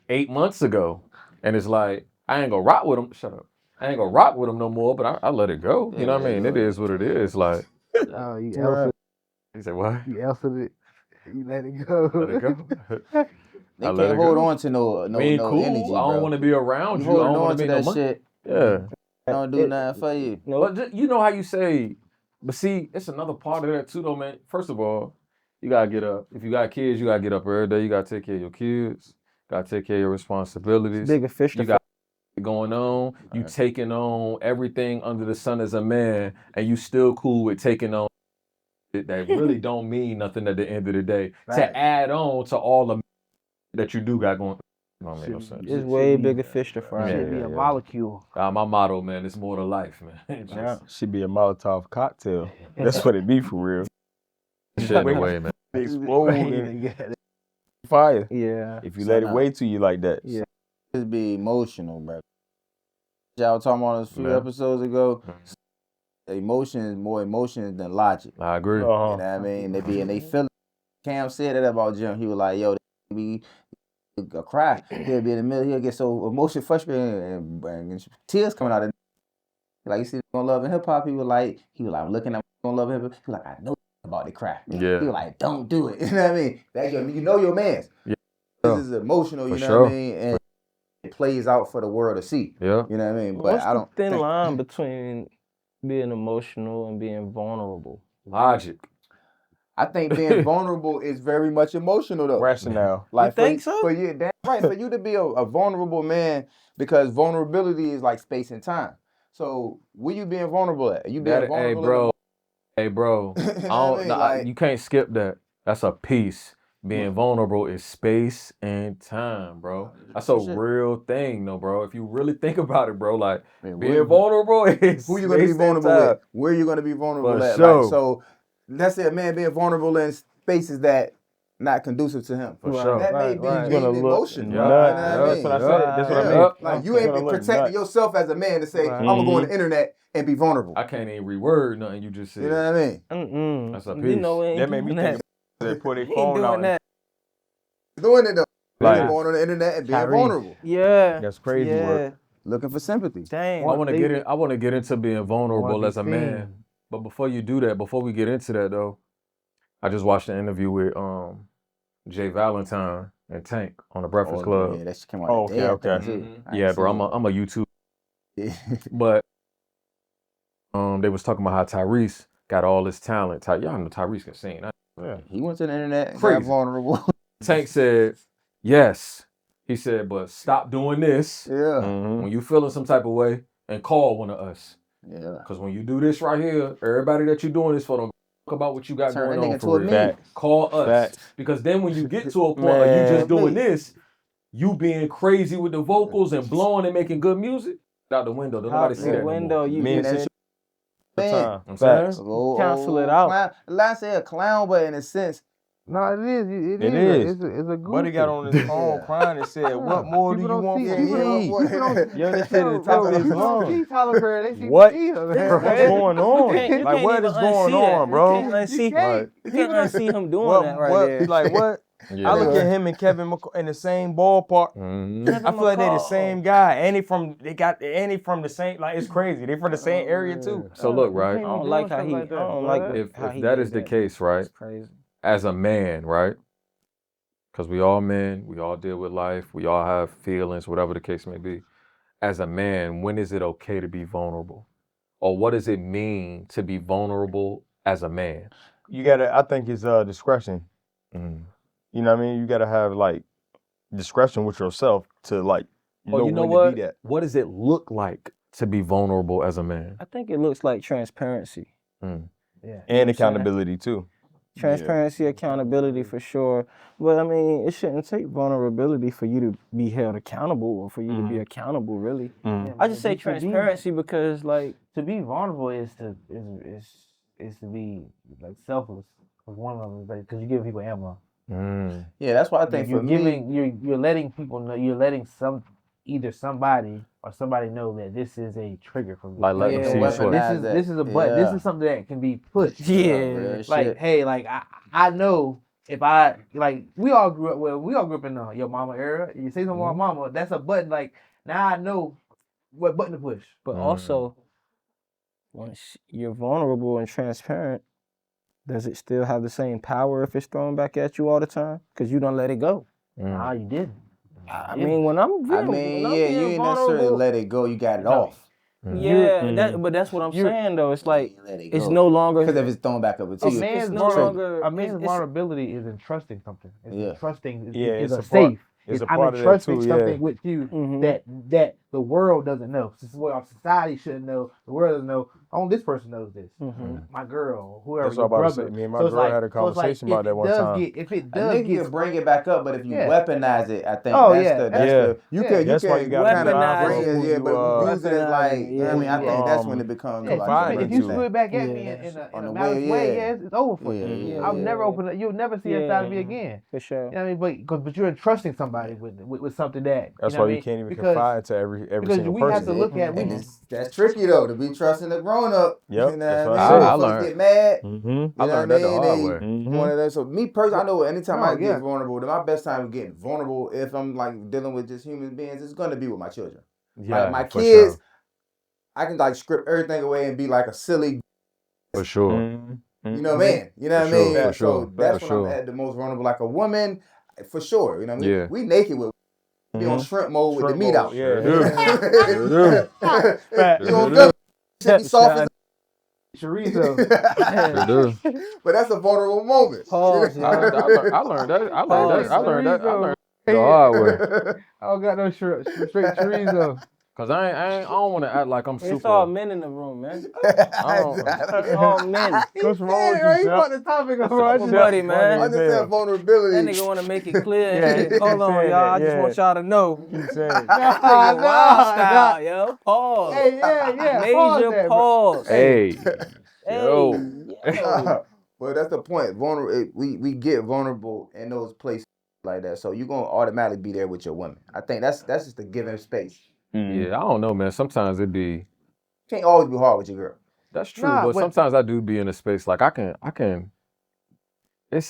8 months ago, and it's like I ain't gonna rock with them. Shut up. I ain't gonna rock with them no more, but I let it go. You know what I mean? It is what it is. Like Oh, you Right. answered. he said, what? You answered it. You let it go. Let it go. They I let can't it hold go. on to no We ain't cool. energy, I don't bro. want to be around You you. I holding don't want on to to be no that money. shit. Yeah. Don't do nothing for you. But you know how you say, but see, it's another part of that too, though, man. First of all, you gotta get up. If you got kids, you gotta get up every day. You gotta take care of your kids. Gotta take care of your responsibilities. Bigger fish to You got going on. You taking on everything under the sun as a man, and you still cool with taking on that really don't mean nothing at the end of the day. To add on to all the that you do got going. Don't make no sense. It's way bigger fish to fry. Should be a molecule. My motto, man, it's more to life, man. Should be a Molotov cocktail. That's what it be for real. Shit in the way, man. Explode and fire. Yeah. If you let it wait to you like that. Yeah. Just be emotional, bro. Y'all talking about this a few Yeah. episodes ago. Emotions, more emotions than logic. I agree. You know what I mean? They feel it. Cam said that about Jim. He was like, yo, they be a cry. He'll be in the middle, he'll get so emotional, frustrated, and tears coming out of like you see on Love and Hip Hop, he was like, I'm looking at on Love and Hip Hop, he was like, I know about the cry. Yeah. He was like, don't do it. You know what I mean? That's your man's. Yeah. This is emotional, you For know sure. what I mean? And it plays out for the world to see. Yeah. You know what I mean? But What's I the don't thin think line between being emotional and being vulnerable? Logic. I think being vulnerable is very much emotional though. Rationale. Like You think so? For you, damn right. For you to be a vulnerable man, because vulnerability is like space and time. So where you being vulnerable at? You being vulnerable? Hey, bro. You know what I mean? Like- you can't skip that. That's a piece. Being vulnerable is space and time, bro. That's a real thing, though, bro. If you really think about it, bro, like being vulnerable is who you gonna be space and vulnerable time. with? Where you gonna be vulnerable For at? sure. Like, so let's say a man being vulnerable in spaces that not conducive to him. For sure. That may be Right. being Gonna look emotion. Yeah. You know nuts. what I That's mean? what I said. That's what I mean. Yep. Like you It's ain't gonna been look protecting nuts. yourself as a man to say, Right. I'm gonna go on the internet and be vulnerable. I can't even reword nothing you just said. You know what I mean? Mm-mm. That's a You piece. know, we ain't That made me doing think they put their He ain't phone doing out. that. Doing it though. Like, Going on the internet and being Tyrese. vulnerable. Yeah. That's crazy yeah. work. Looking for sympathy. Dang. I want to get into being vulnerable as a man. But before you do that, before we get into that though, I just watched an interview with Jay Valentine and Tank on the Breakfast Club. Yeah, that shit came out. Oh, okay, okay. Too. Yeah, bro, I'm a YouTube. But they was talking about how Tyrese got all this talent. Y'all know Tyrese can sing. He went to the internet and Crazy. got vulnerable. Tank said, yes. He said, but stop doing this Yeah. when you feeling some type of way and call one of us. Yeah. Because when you do this right here, everybody that you're doing this for don't talk about what you got Turn going that on nigga for to a real. meme. Call us. Facts. Because then when you get to a point of you just doing this, you being crazy with the vocals and blowing and making good music, out the window. Don't nobody see that no more. You Me and get Sis- Man. I'm saying? Cancel it out. Clown. Let's say a clown, but in a sense, No, it is. It is. It's a good Buddy got on his phone Yeah. crying and said, "What more do you want from People me?" don't- Yo, they said at the top of his People don't lungs. see Tyler Perry. They see What? Medea, What's man. going on? You Like, can't what even is going unsee that. on, bro? You can't unsee, Right. you can't unsee him doing that right What? there. Like what? Yeah. I look at him and Kevin McCall in the same ballpark. Mhm. I feel like they the same guy, and he from the same. Like it's crazy. They from the same area too. So look, You right? can't I be don't doing like how stuff he. like I that, don't bro. like If how he that did is the that. case, right? It's crazy. As a man, right? Because we all men, we all deal with life, we all have feelings, whatever the case may be. As a man, when is it okay to be vulnerable? Or what does it mean to be vulnerable as a man? You gotta. I think it's discretion. Mm. You know what I mean? You gotta have like discretion with yourself to like Or you know when what? to be that. What does it look like to be vulnerable as a man? I think it looks like transparency. Mm. Yeah. And accountability too. Transparency, accountability for sure. But I mean, it shouldn't take vulnerability for you to be held accountable or for you to be accountable, really. Mm. I just say To be- transparency because, like, To be vulnerable is to be like selfless. Is one of them, because you're giving people ammo. Mm. Yeah, that's why I think You're for me, giving, you're letting people know. You're letting either somebody or somebody know that this is a trigger for me. Like letting Yeah. them see you Weaponize sweat. that. This is a button. This Yeah. is something that can be pushed. yeah, real Like, shit. hey, like I know if I like we all grew up in the your mama era. You say something about mama, that's a button. Like now I know what button to push. but also, once you're vulnerable and transparent, does it still have the same power if it's thrown back at you all the time? Because you don't let it go. Nah, you didn't. I mean, when I'm I being, mean, when I'm yeah, being you ain't necessarily vulnerable, let it go. You got it off. yeah, but that's what I'm saying though. It's like Let it it's go. no longer. Because if it's thrown back up to A you, man's no longer- a man's it's- vulnerability is entrusting something. It's Yeah. entrusting. Yeah, Is it's a a part- safe. it's a I'm part of that entrusting too, yeah. something with you Mhm. that the world doesn't know. This is what our society shouldn't know. The world doesn't know. Only this person knows this. Mhm. My girl, whoever. That's what I'm your about to brother. say. Me and my So it's girl like- had a so it's like, conversation about if that it one does time. if it a does nigga get can bring it back up, but if you Yeah. weaponize it, I think Oh, that's yeah, the that's- you Yeah. can That's why you gotta kind of weaponize bring it. it, yeah, but Weaponize use it as like, it, you know what I mean? I yeah. think that's when it becomes Yeah, like confiding a if you thing. screw it back at Yeah. me in On a the malice way, way, yeah. it's over for you. Yeah. I'll never open it. You'll never see that side of me Yeah. again. For sure. You know what I mean? But you're entrusting somebody with something that That's you know why what I you mean? can't even Because- confide to every because single we have person. to look at And that's tricky though, to be trusting a grown up. Yep, You know that's what what I I mean? said. I Folks learned. get mad. Mm-hmm. You I know what I learned that the mean? hard They- way. Mm-hmm. One of those. So me personally, I know anytime I yeah. get vulnerable, my best time of getting vulnerable, if I'm like dealing with just human beings, it's gonna be with my children. Yeah, Like my for kids, sure. I can like script everything away and be like a silly, For sure. Mm-hmm. you know, man. You know what I For sure, mean? for So sure, that's for when sure. I'm at the most vulnerable. Like a woman, for sure. You know what I mean? Yeah. We naked with. Be on shrimp mode with the meat out. Yeah. Sure do. You Sure on do. good shit be soft as chorizo. Sure do. but that's a vulnerable moment. Pause, I learned that. I learned that the hard way. I don't got no straight chorizo. Cause I don't want to act like I'm It's super. all men in the room, man. I don't- It's all men. What's wrong with Right, you, you Chef? brought the topic up, Everybody, man. Understand vulnerability. That nigga want to make it clear. Yeah, and shit. he Hold on, saying y'all. I that, just yeah. want y'all to know. Keep saying. Nigga, wild style, yo. Pause. Hey, yeah. Major that, bro. pause. Hey, Hey, yo. yo. Well, that's the point. We get vulnerable in those places like that. So you're gonna automatically be there with your women. I think that's just a given space. Yeah, I don't know, man. Sometimes it be. Can't always be hard with your girl. That's true, Nah, but but- sometimes I do be in a space like I can.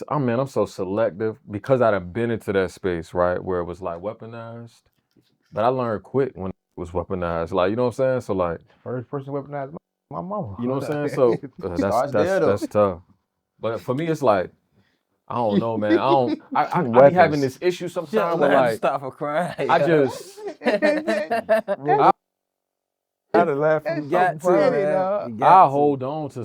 I'm so selective because I done been into that space, right, where it was like weaponized. But I learned quick when it was weaponized. Like, you know what I'm saying? So like, First person weaponized my mama. you know what I'm saying? So Starts there, though. that's tough. But for me, it's like, I don't know, man. I be Weapons. having this issue sometimes where like stop for crying. I just I had to laugh from got to, funny, man. dog. You got I to. hold on to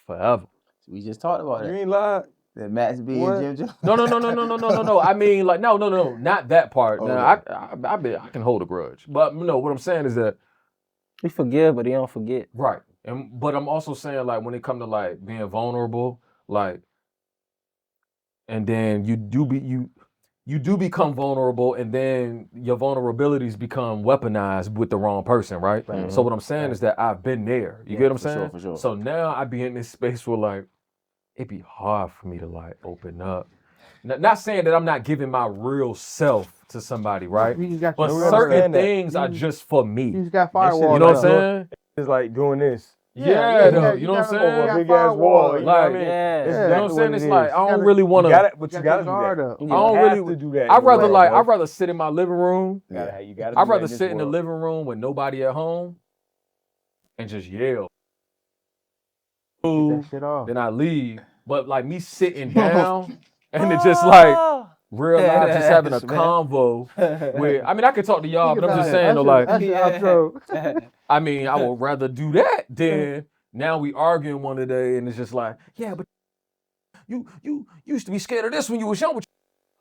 forever. We just talked about You it. ain't lied. That Max B What? and Jim Jones. No. I mean, like, no, not that part. Oh, Now, I can hold a grudge, but no, what I'm saying is that He forgive, but he don't forget. right, but I'm also saying like when it comes to like being vulnerable, like, and then you do become vulnerable, and then your vulnerabilities become weaponized with the wrong person, right? So what I'm saying is that I've been there. You get what I'm saying? For sure. So now I be in this space where like, it'd be hard for me to like open up. Not saying that I'm not giving my real self to somebody, right? You just got But No, we certain understand that. things are just for me. You just got That shit firewall. You know what I'm like saying? It's like doing this. Yeah, you though, got- you know what I'm you got- saying? Over a got big ass wall. You know what I Like, mean? yeah. That's You know exactly what I'm saying? what It's it like is. I don't gotta- really want You got to. it, but you got got to your do guard that. up. You I don't have really. to do that. I'd in the rather world, like bro. I'd rather sit in my living room. You gotta I'd do that rather this sit in the world. living room with nobody at home and just yell. Get that shit off. Then I leave. But like me sitting down and it's just like real life, just having a Yes, man. convo with. I mean, I could talk to y'all, but I'm just Nigga saying, though, like, Usher outro. I mean, I would rather do that than now we arguing one day and it's just like, yeah, but you used to be scared of this when you was young.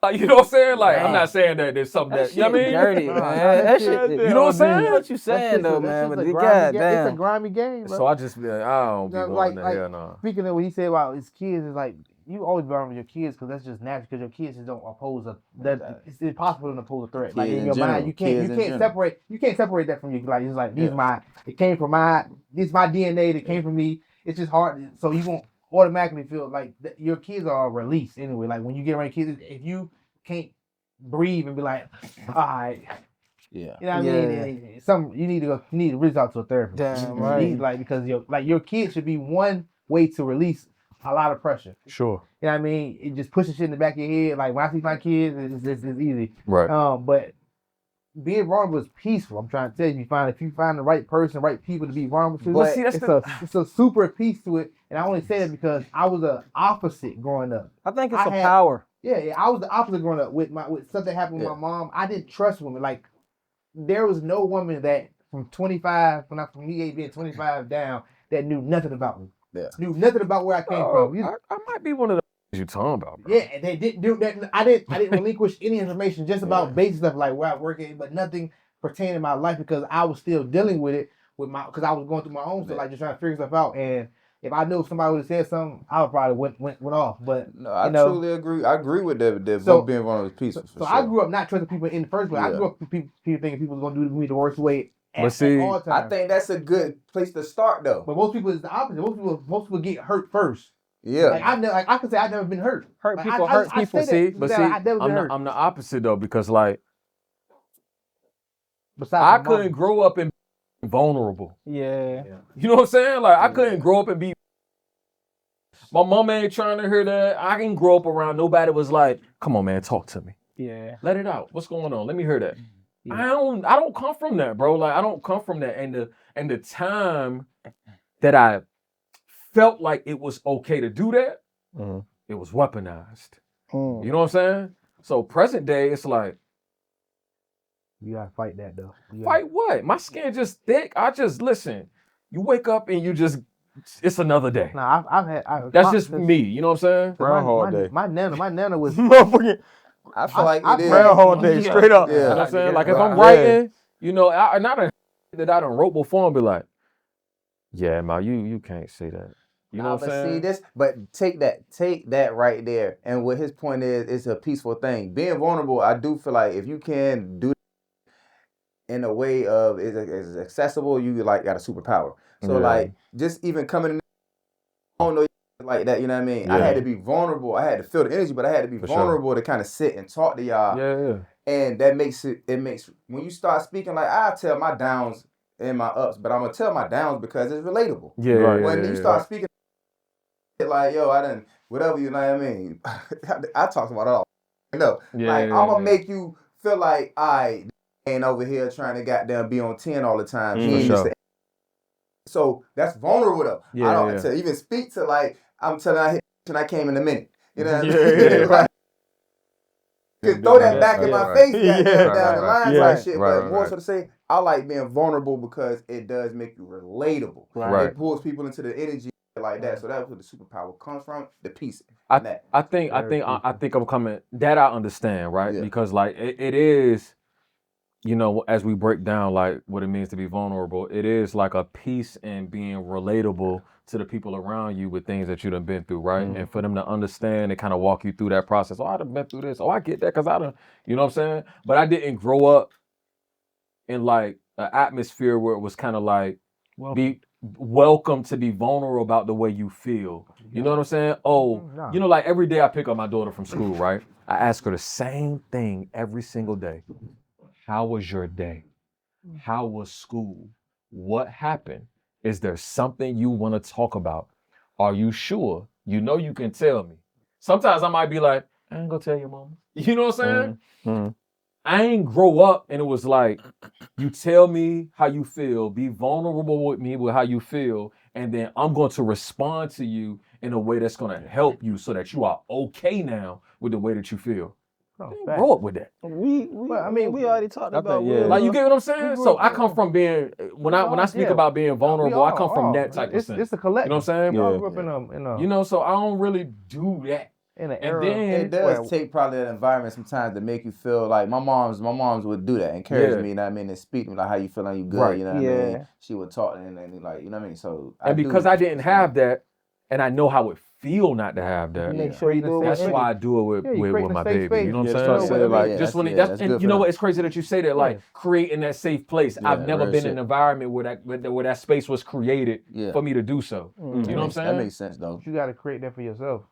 Like, you know what I'm saying? Like, I'm not saying that there's something that, you know what I mean? Dirty, Nah, man. that That shit- shit. You know what I'm saying? What you saying though, man? But you It's a goddamn. grimy game, bro. So I just be like, I don't be No, wanting like- to hell no. Speaking of what he said about his kids, is like you always be around with your kids because that's just natural. Because your kids just don't oppose it's impossible to oppose a threat. Like Kids in in your general, mind, you kids can't in general. separate that from you. Like it's like Yeah. it came from this my DNA that came from me. It's just hard. So you won't automatically feel like your kids are released anyway. Like when you get around kids, if you can't breathe and be like, all right. Yeah. You know what I mean? You need to reach out to a therapist. Damn You right. need, like because your kids should be one way to release a lot of pressure. Sure. You know what I mean? It just pushes shit in the back of your head. Like when I see my kids, it's easy. Right. But being vulnerable is peaceful. I'm trying to tell you, if you find the right person, right people to be vulnerable to, But see, that's it's a super peace to it. And I only say that because I was the opposite growing up. I think it's I a had- power. Yeah, I was the opposite growing up with something happened with my mom. I didn't trust women. Like there was no woman that from 25 from me being 25 down that knew nothing about me. Yeah. Knew nothing about where I came from. I might be one of the you talking about, bro. Yeah, and they didn't do that. I didn't relinquish any information just about basic stuff like where I work at, but nothing pertaining to my life because I was still dealing with it because I was going through my own stuff, like just trying to figure stuff out. And if I knew somebody would have said something, I would probably went off. But No, I truly agree. I agree with that. So- Being vulnerable is peaceful. so I grew up not trusting people in the first place. I Yeah. grew up with people thinking people was gonna do me the worst way But at see, all times. I think that's a good place to start, though. But most people is the opposite. Most people get hurt first. Yeah. Like I could say I've never been hurt. Hurt Like, people I hurt say people. that, See, but see, I've never been hurt. I'm the opposite though because like Besides I my couldn't mom. grow up and be vulnerable. Yeah. You know what I'm saying? Like I couldn't grow up and be. My mom ain't trying to hear that. I didn't grow up around nobody was like, "Come on, man, talk to me. Yeah. Let it out. What's going on? Let me hear that." Yeah. I don't come from that, bro. Like I don't come from that. And the time that I felt like it was okay to do that, it was weaponized. Mm. You know what I'm saying? So present day, it's like, You gotta fight that though. fight what? My skin just thick. I just listen. You wake up and it's another day. Nah, I've had. That's just me. You know what I'm saying? Groundhog Day. My nana was. Motherfucking I feel like I it is. Groundhog Day, straight up. You know Yeah. what I'm saying? Like if Right. I'm writing, you know, I done that I done wrote before and be like, yeah, ma, you can't say that. You know what I'm but saying? see this, but take that right there. And what his point is, it's a peaceful thing. Being vulnerable, I do feel like if you can do it in a way of is accessible, you like got a superpower. So Yeah. like just even coming in, I don't know like that, you know what I mean? I Yeah. had to be vulnerable. I had to feel the energy, but I had to be For sure. vulnerable to kind of sit and talk to y'all. Yeah. And that makes when you start speaking, like I tell my downs and my ups, but I'm gonna tell my downs because it's relatable. Yeah. Right. When you start speaking like, yo, I done whatever, you know what I mean? I talk about it all. No. Yeah, Like yeah, I'm gonna yeah. make you feel like I ain't over here trying to goddamn be on 10 all the time. For He ain't sure. Mr. So that's vulnerable though. Yeah, I don't yeah. to even speak to like I'm telling I hit and I came in a minute. You know what I mean? Yeah. Like, you could throw that Yeah, back in yeah, my right. face Yeah. down the line Yeah. like shit. Right, But more right. so to say, I like being vulnerable because it does make you relatable. Right. It pulls people into the energy like that. So that's where the superpower comes from. The peace. I in that. think I'm coming. That I understand, right? Yeah. Because like it is, you know, as we break down like what it means to be vulnerable, it is like a piece in being relatable to the people around you with things that you done been through, right? Mm-hmm. And for them to understand and kind of walk you through that process. Oh, I done been through this. Oh, I get that because I done, you know what I'm saying? But I didn't grow up in like an atmosphere where it was kind of like welcome to be vulnerable about the way you feel. You know what I'm saying? Oh, Nah. you know, like every day I pick up my daughter from school, right? I ask her the same thing every single day. How was your day? How was school? What happened? Is there something you want to talk about? Are you sure? You know you can tell me. Sometimes I might be like, I ain't gonna tell your mama. You know what I'm saying? Mm-hmm. I ain't grow up and it was like, you tell me how you feel, be vulnerable with me with how you feel, and then I'm going to respond to you in a way that's going to help you so that you are okay now with the way that you feel. I didn't grow up with that. We already talked about yeah. Like, you get what I'm saying? grew So up I come from being, when I speak about being vulnerable, I come from that type of sense. It's a collective. You know what I'm saying? We all grew up in a You know, so I don't really do that. in an And era. then It does take probably that environment sometimes to make you feel like my mom's would do that, encourage me, you know what I mean, and speak to me like how you feeling, you good, Right. you know what I mean. She would talk and like, you know what I mean. So and because I didn't have that, and I know how it feel not to have that. Make sure you do it That's with why I do it with my baby. You know what I'm saying? Like, Just when and you know what? It's crazy that you say that. Like creating that safe place. I've never been in an environment where that space was created for me to do so. You know what I'm saying? That makes sense though. You got to create that for yourself.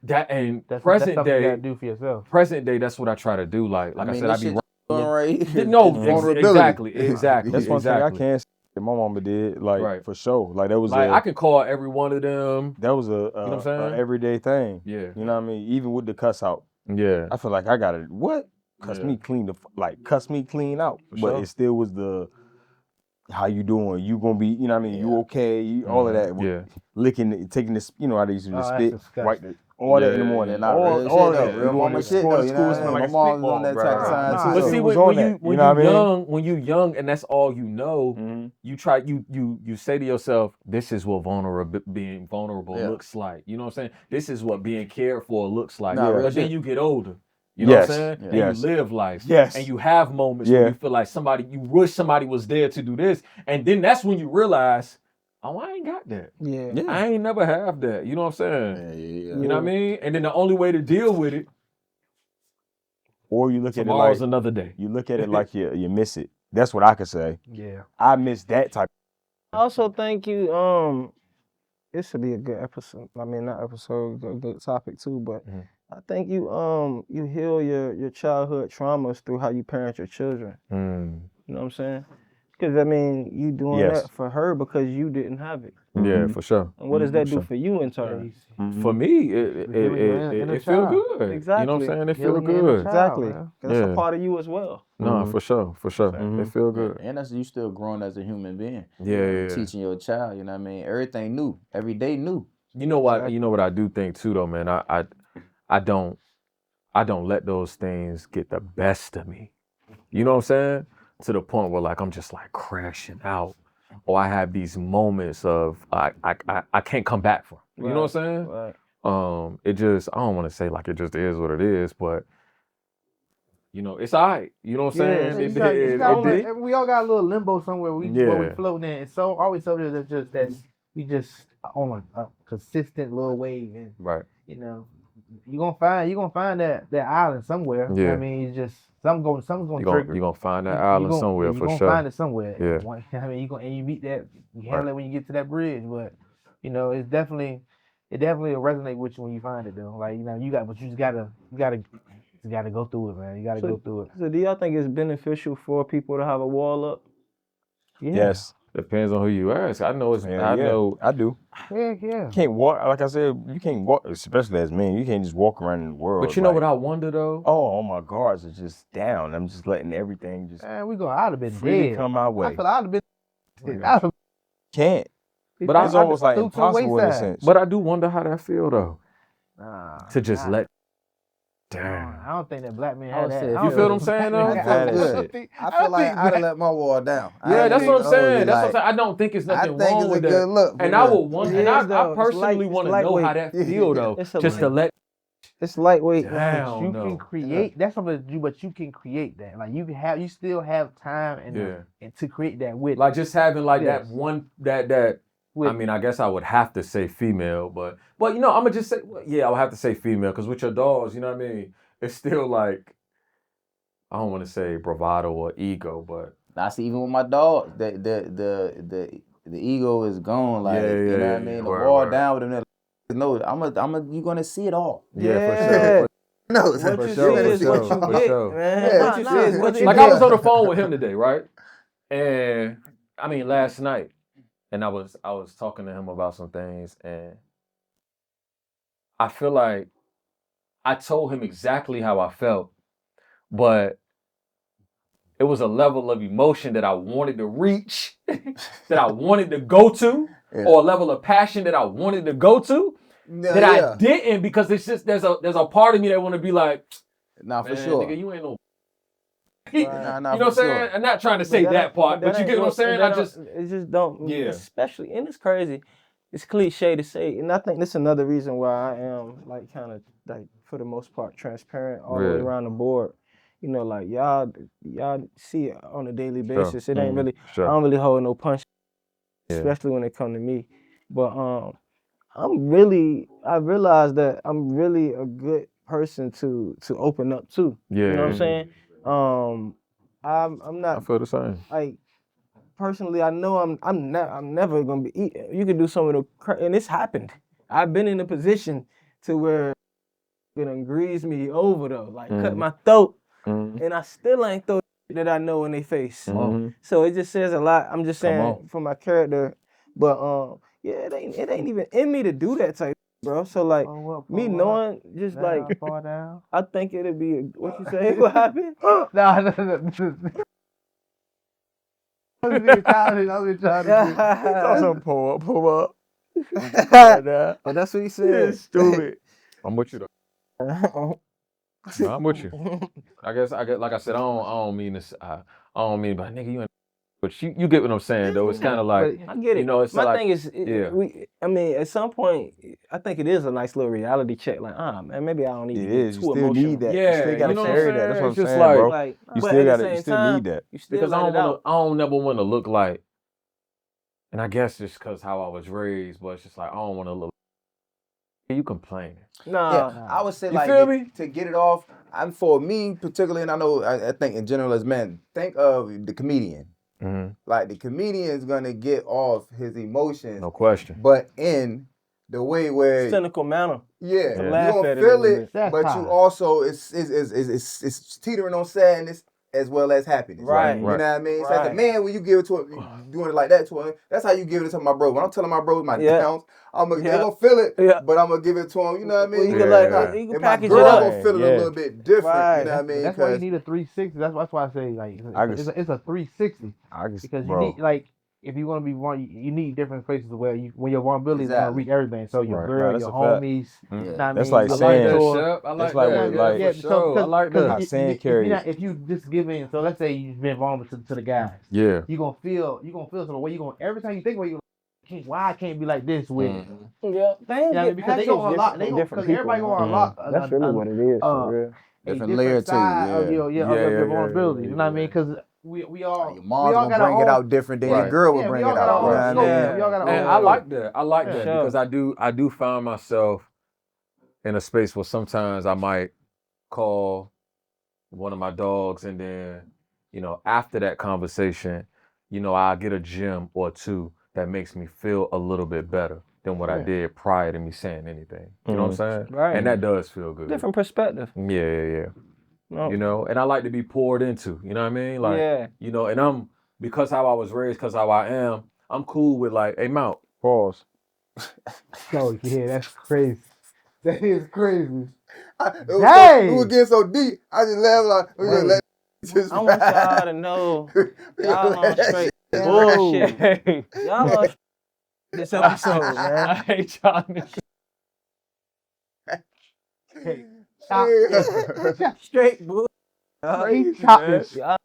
That and That's present something you day. got to do for yourself. Present day. That's what I try to do. Like I said, I be right here. no, Vulnerability. exactly. That's one thing I can say that my mama did, like for sure. Like that was like I could call every one of them. That was you know what I'm saying? everyday thing. Yeah. You know what I mean? Even with the cuss out. Yeah. I feel like I gotta cuss me clean out. But it still was the how you doing? You gonna be, you know what I mean? You okay? All of that. Licking, taking this, you know how they used to spit, right? All that in the morning. All that. Real mama shit though, you know what I mean? My mom was on that type of time too. But see, when you young and that's all you know, you try you say to yourself, this is what being vulnerable looks like. You know what I'm saying? This is what being cared for looks like. But then you get older. You know what I'm saying? And you live life. And you have moments where you feel like you wish somebody was there to do this. And then that's when you realize, oh, I ain't got that. Yeah. I ain't never have that. You know what I'm saying? Yeah. You know what I mean? And then the only way to deal with it, or you look at it tomorrow's like another day. You look at it like you miss it. That's what I could say. Yeah. I miss that type. I also think you this should be a good episode. I mean, not episode, a good topic too. But I think you heal your childhood traumas through how you parent your children. You know what I'm saying? Because I mean, you doing that for her because you didn't have it. Yeah, for sure. And what does that do for you in turn? For me, it feel good. Exactly. You know what I'm saying? It feel good. Exactly. That's a part of you as well. No, for sure. It feel good. And that's you still growing as a human being. Yeah. Teaching your child, you know what I mean? Everything new. Every day new. You know what? You know what I do think too, though, man. I don't let those things get the best of me. You know what I'm saying? To the point where like I'm just like crashing out, or I have these moments of I can't come back from. You know what I'm saying? Right. It just, I don't want to say like it just is what it is, but you know, it's all right. You know what I'm saying? We all got a little limbo somewhere where we floating in. It's so always something that's we just on a consistent little wave, and you know, you're gonna find that island somewhere. Yeah. I mean, it's just something's gonna trigger. You're gonna find that island somewhere for sure. You're gonna find it somewhere. Yeah. I mean, you meet that, you handle it when you get to that bridge, but you know, it definitely will resonate with you when you find it though. Like, you know, you just gotta go through it, man. You gotta go through it. So do y'all think it's beneficial for people to have a wall up? Yeah. Yes. Depends on who you ask. I know I do. Yeah. You can't walk, like I said, you can't walk, especially as men, you can't just walk around in the world. But you know what I wonder though? Oh, my guards are just down. I'm just letting everything just I'd have been freely dead. come my way. I feel I'd have been Can't. But it's almost like impossible in a sense. But I do wonder how that feel though. To just let Damn. I don't think that black man had that. You feel what I'm saying though? I feel like I'd have let my wall down. Yeah, that's what I'm saying. I don't think it's nothing wrong with that. Good look, and I would want, and I personally want to know how that feel though. Just to let. It's lightweight. You can create. That's something to do, but you can create that. Like you still have time and to create that with. Like just having like that one that. I mean, I guess I would have to say female, but you know, I'm gonna just say, I would have to say female, because with your dogs, you know what I mean, it's still like, I don't want to say bravado or ego, but I see even with my dog, the the ego is gone. Like, Yeah, you know yeah, what I yeah, mean? yeah. The Word, wall word. down with them. No, you're gonna see it all. Yeah, for Yeah. sure. No, What For you sure, see for is what sure, you for get, sure. man. Yeah, What you see is what you Like get. I was on the phone with him today, right? And I mean last night, and I was talking to him about some things, and I feel like I told him exactly how I felt, but it was a level of emotion that I wanted to reach, that I wanted to go to, or a level of passion that I wanted to go to, that I didn't, because it's just there's a part of me that want to be like, nah, man, for sure. nigga, you ain't no. Nah, You know for what I'm saying? sure. I'm not trying to say that part, but you get what I'm saying? I just, it just don't, Yeah. especially, and it's crazy. It's cliche to say, and I think this is another reason why I am like kind of like for the most part transparent all the way Really? around the board. You know, like y'all see it on a daily basis. It ain't really, I don't really hold no punch, especially when it come to me. But I realized that I'm really a good person to open up to. Yeah. You know what I'm saying? I'm not, I feel the same. like, personally, I know I'm never gonna be. You can do some of the, and it's happened. I've been in a position to where it done greased me over though, like cut my throat, and I still ain't throw that I know in their face. So it just says a lot. I'm just saying for my character, but yeah, it ain't even in me to do that type, bro. So like me knowing, just like Fall down. I think it'd be what you say. What happened? No. I was being childish. Some pull up. But that's what he said. Stupid. I'm with you though. No, I'm with you. I guess, like I said, I don't mean this. I don't mean, but nigga, you ain't. But you get what I'm saying though. It's kind of like, I get it. you know, it's My like, thing is, I mean, at some point, I think it is a nice little reality check. Like, man, maybe I don't need to get You too still emotional. need that. Yeah, you still gotta you know what I'm carry that. saying? That's what I'm It's just saying, like- bro. Like, You but still at the gotta, same you still time, need that. you still because let it out. I don't never want to look like, and I guess just because how I was raised, but it's just like I don't want to look. You complaining? Nah, Yeah, I would say You like feel me? to get it off. I'm for me particularly, and I know I think in general as men, think of the comedian. Like the comedian is gonna get off his emotions, No question. but in the way where cynical manner. yeah, To you laugh gonna at it a feel little it, bit. but That's you fine. also it's teetering on sadness as well as happiness. Right. You know what I mean? So as a Right. man, when you give it to him, doing it like that to him, that's how you give it to my bro. When I'm telling my bros my downs, they gonna feel it, but I'm gonna give it to him. You know what I mean? Well, you can like, you can And my package it girl up. gonna feel it a little bit different. Right. You know what I mean? That's why you need a 360. That's why I say like it's a 360 because you need like if you want to be one, you need different places where when your vulnerability is gonna reach everything. So your girl, that's your a fact. homies. That's like your saying. mentor. I like That's like that. what, like- Yeah, for sure. I like that. How Sam carried it. If you just give in, so let's say you've been vulnerable to the guys. Yeah. You gonna feel so the way you gonna every time you think about you. Why I can't be like this with Yeah, because they gonna unlock because everybody gonna unlock that's really what it is for real. Different layer to you, of your vulnerability. You know what I mean? Because we all your mom's gonna bring it out different than your girl will bring it out. We all got And I like that. I like that Sure. because I do find myself in a space where sometimes I might call one of my dogs, and then, you know, after that conversation, you know, I get a gem or two that makes me feel a little bit better than what I did prior to me saying anything. You know what I'm saying? Right. And that does feel good. Different perspective. Yeah. No. You know, and I like to be poured into. You know what I mean? Like, you know, and because how I was raised, because how I am, I'm cool with like, hey, Mount. Pause. Oh yeah, that's crazy. That is crazy. It was getting so deep. I just laughed like, I want y'all to know y'all on straight bullshit. Y'all on this episode, man. I hate y'all niggas. Straight bullshit. Straight choppers. Y'all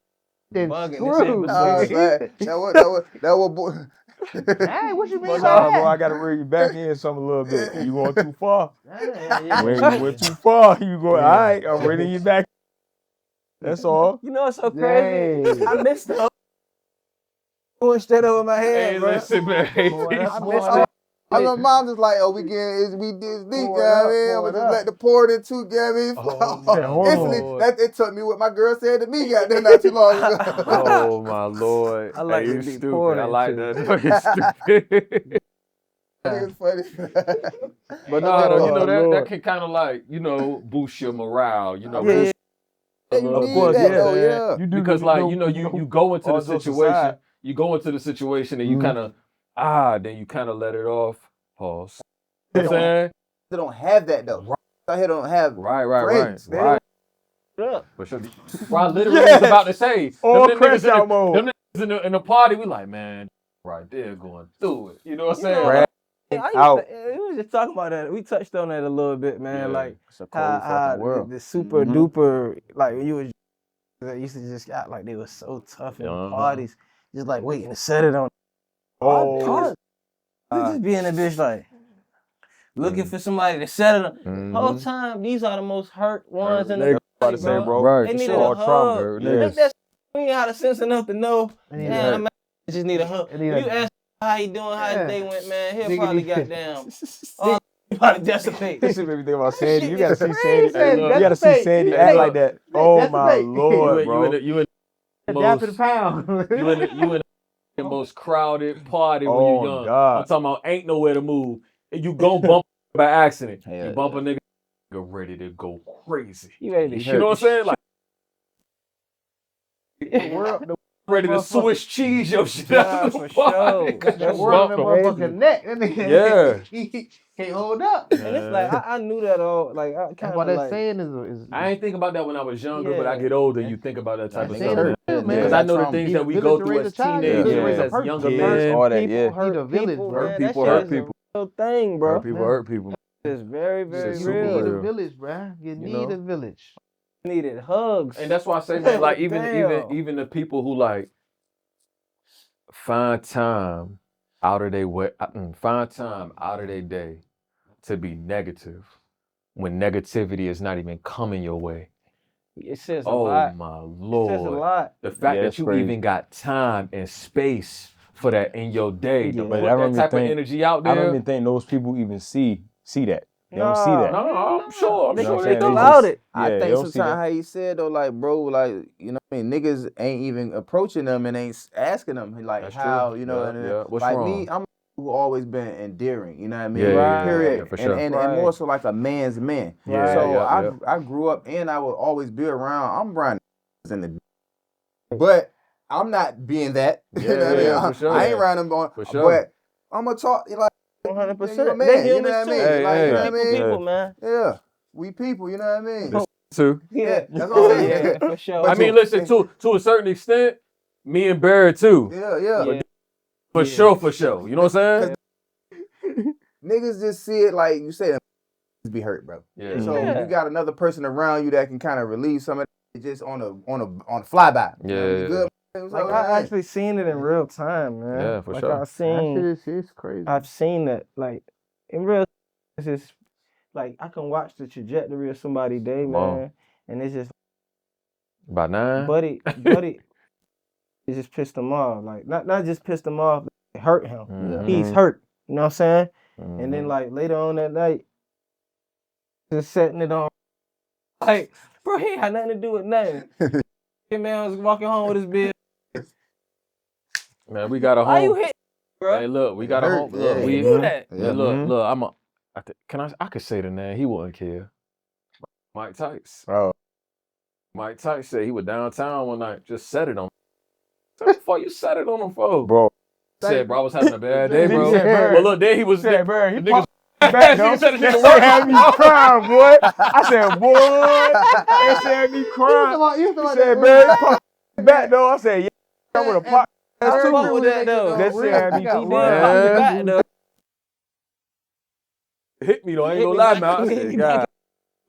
bugging Screw. this episode. That was boy. Hey, what you mean by Nah, that? bro, I gotta bring you back in some a little bit. You going too far. Yeah. When you went too far, you go, all right, I'm bringing you back. That's all. You know what's so crazy? I missed the going straight over my head, Hey, bro. listen, man. I missed it. My mom just like, oh, we did deep, you know what I mean? I'm just let the pour it into, you know what I mean? Instantly, it took me what my girl said to me, goddamn, not too long ago. Oh my Lord. I like hey, to you be stupid. poured I like into. that. You stupid. It's funny. But no, though, you know, that Lord. can kind of like, you know, boost your morale, you know. Yeah, a you little need bit, that, you know though, what I'm saying? yeah. You do Because like, you know, you go into all the jokes situation, aside. you go into the situation and you kind of, then you kind of let it off. Pause. You know what I'm saying? They don't have that, though. Out here don't have friends. Right. up. For sure. Well, I literally was about to say, All them crash out niggas mode. in the party, we like, man, right there going through it. You know what I'm saying? Right. We was just talking about that. We touched on that a little bit, man. Yeah. Like It's a cold how fucking world. the super duper, like when you was, they used to just act like they were so tough in parties, just like waiting to set it on. Just being a bitch, like looking for somebody to set it on. Whole time, these are the most hurt ones in the About to say, bro. Right. They needed All a trauma. hug. Yes. That's we ain't had the sense enough to know. need Yeah, man, I just need a hug. You ask how he doing, how his day went, man. He'll probably goddamn. He probably decimate. This shit made me think about Sandy. You gotta see crazy. Sandy. Hey, You gotta see Sandy act like that. Oh my Lord, bro. You in the Down to the most, pound. you in the most crowded party when Oh, you're young. God. I'm talking about ain't nowhere to move. And you go bump by accident. Yeah. You bump a nigga ready to go crazy. You ready to You know what I'm saying? Like the ready to Swiss cheese your shit Nah, out for the party. sure. That world in the motherfucking neck. That nigga he can't hold up. And it's like I knew that all. Like I That's kind why of that like. saying is I ain't think about that when I was younger, but I Yeah. get older and you think about that type of saying stuff. is real, man. Because I know the things Need a that we village go to through raise as a child. teenagers, To raise a as person. younger Kids, men. all that, People yeah. hurt Need a village, people, bro. man. Hurt That people, shit hurt is people. a real thing, bro. Hurt people. It's very, very Shit You super need real. a real. village, bruh. You need a village. Needed hugs. And that's why I say, man, like Damn. even the people who like find time out of their way, find time out of their day to be negative when negativity is not even coming your way. It says a Oh lot. my It says a Lord. lot. The fact Yeah, that it's you crazy. even got time and space for that in your day to Yeah. put But I don't that even type of think- energy out there. I don't even think those people even see that. They don't see that. No, I'm sure. I'm They sure what they I'm saying? do. They allowed just- it. I Yeah, think they don't see sometimes that. how he said though, like bro, like you know what I mean, niggas ain't even approaching them and ain't asking them like That's how true. you know. Yeah, and yeah. What's like wrong? me, I'm who always been endearing. You know what I mean? Yeah, Period. for sure. And Right. more so like a man's man. Yeah, So yeah. I grew up and I would always be around. I'm around in the, but I'm not being that. You know what I mean? Yeah, for sure. I ain't around them going. For sure. But I'm gonna talk like. 100%. You're a man, They you know humans what I too. mean? Hey, Like, hey. you know what I mean? People, man. Yeah, we people, you know what I mean? Too. Yeah, that's what I'm saying. Yeah, for sure. I mean, listen, to a certain extent, me and Barrett too. Yeah. For sure. You know what I'm saying? Niggas just see it like you say, be hurt, bro. Yeah. So Yeah. you got another person around you that can kind of relieve some of it just on a flyby. You know, Yeah. good. Like I actually seen it in real time, man. Yeah, for like sure. It's crazy. I've seen that, like in real. It's just like I can watch the trajectory of somebody's day, Come man, on. and it's just About 9? buddy, it just pissed him off. Like not just pissed him off, it hurt him. Mhm. He's hurt. You know what I'm saying? Mhm. And then like later on that night, just setting it on. Like, bro, he ain't had nothing to do with nothing. Hey, man was walking home with his bitch. Man, we got a Why you home. hit, bro? Hey, look, we got a home. Yeah. Look, Why we you do that? Yeah, look, I could say the name. He wouldn't care. Mike Tice. Oh. Mike Tice said he was downtown one night, just set it on. What the fuck you set it on him for? Bro. Said, bro, I was having a bad day, bro. Nigga said, bro. Well, look, then he was. Said, bro, he the niggas- popped back, though. Nigga said the That shit shit had me crying, boy. I said, boy. That shit had me crying. You He said, bro, he popped back, though. I said, yeah, I would have popped. I fuck with that though. That shit had me He did pop me Yeah. back though. hit me though. I ain't Hit gonna me lie, back. man. I Hit said, me God.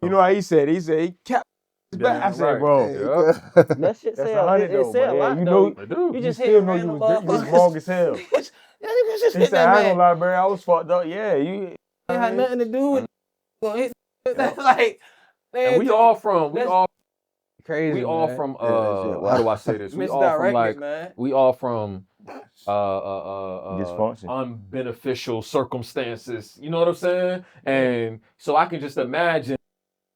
You know how he said? He said, he capped his back. I said, bro. Yep. That shit That's say 100 it though, say a but yeah, lot you though. know, I do. You just still hit know random you was motherfuckers. wrong as hell. Yeah, niggas just He hit said, that I ain't man. gonna lie, bro. I was fucked up. Yeah, you. It had nothing to do with gonna hit that. Like, man, And we all from crazy. how do I say this? We all from Misdirected, like man. we all from Dysfunction. unbeneficial circumstances. You know what I'm saying? And so I can just imagine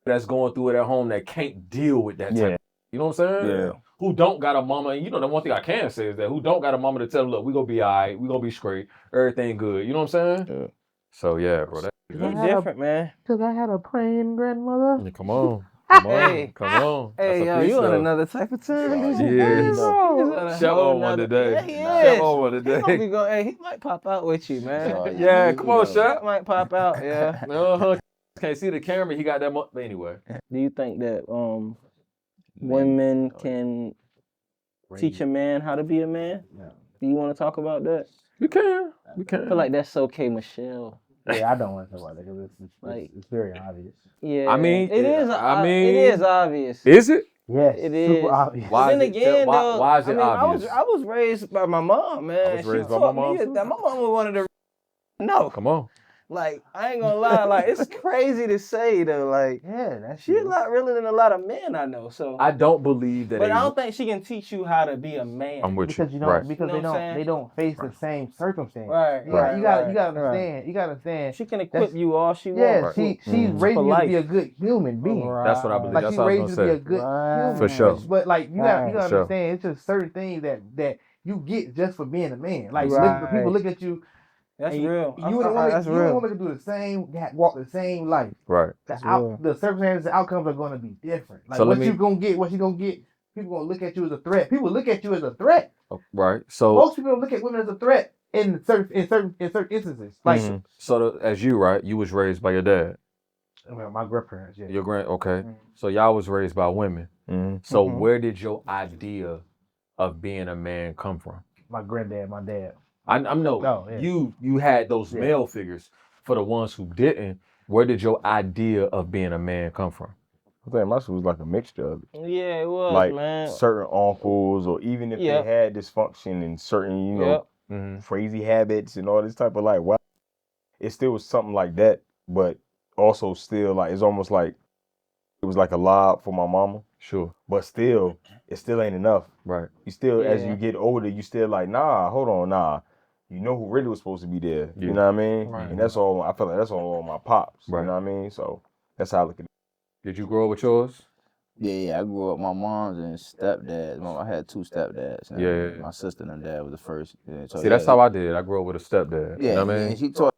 that's going through it at home that can't deal with that type. You know what I'm saying? Yeah. Who don't got a mama, and you know the one thing I can say is that who don't got a mama to tell them, look, we gonna be all right, we gonna be straight, everything good. You know what I'm saying? Yeah. So yeah, bro. He different, man. Because I had a praying grandmother. Come on. Come on. Hey. Come on. Hey, That's a yo, piece you on though. another type of time. Yes. He's on a Chef whole on one nother- today. Yeah, he Chef is. on one He gonna today. be going. Hey, he might pop out with you, man. Yeah, come on, Chef. That might pop out. Yeah. Can't see the camera. He got that. But anyway. Do you think that women can teach a man how to be a man? Do you want to talk about that? You can. You I can. feel like that's okay, Michelle. Yeah, I don't want to talk about that because Like- it's very obvious. Yeah. I mean, it is. I mean, it is obvious. Is it? Yes, It super is. obvious. Why Then is it- again, why- though, why is it I mean, obvious? I was raised by my mom, man. I was raised She by my taught mom, me too. that my mom was one of the. No, Come on. like I ain't gonna lie, like it's crazy to say though, like Yeah, that's she's a lot realer than a lot of men I know. So, I don't believe that. but I don't think she can teach you how to be a man. I'm with because you. you don't Right. because You know what I'm saying? they don't face the same circumstance. Right, Yeah, right. you gotta right, understand. right. You gotta understand. She can equip you all she Yeah, wants. she's Mhm. raising you to life. be a good human being. That's what I believe. Like That's she what I raised was you to gonna be a say. good human. For sure. But like you gotta For sure. understand, it's just certain things that you get just for being a man. Like Right. people look at you. That's and real. You and a woman, That's you and a real. woman can do the same, walk the same life. Right. That's real. The circumstances, the outcomes are going to be different. Like So let what me- you gonna get, what you gonna get. People gonna look at you as a threat. People look at you as a threat. Right. So. Most people look at women as a threat in certain instances. Like Mhm. So as you, right? You was raised by your dad. well, my grandparents, yeah. Your okay. So y'all was raised by women. Mhm. So where did your idea of being a man come from? My granddad, my dad. I'm no. Oh, yeah. You had those Yeah. male figures. For the ones who didn't, where did your idea of being a man come from? I think my school was like a mixture of it. Yeah, it was, Like man. certain uncles, or even if Yep. they had dysfunction and certain, you know, Yep. Mm-hmm. crazy habits and all this type of like, wow, it still was something like that, but also still like it's almost like it was like a lob for my mama, Sure. but still, it still ain't enough. Right. You still, as Yeah. you get older, you still like, nah, hold on, nah. You know who really was supposed to be there. Yeah. You know what I mean? Right. And that's all, I feel like that's all on my pops. Right. You know what I mean? So that's how I look at it. Did you grow up with yours? Yeah, I grew up with my mom's and stepdad. I had two stepdads. Yeah. My sister and dad was the first. Yeah, so See, that's how I did. I grew up with a stepdad. Yeah, You know what I and mean? she taught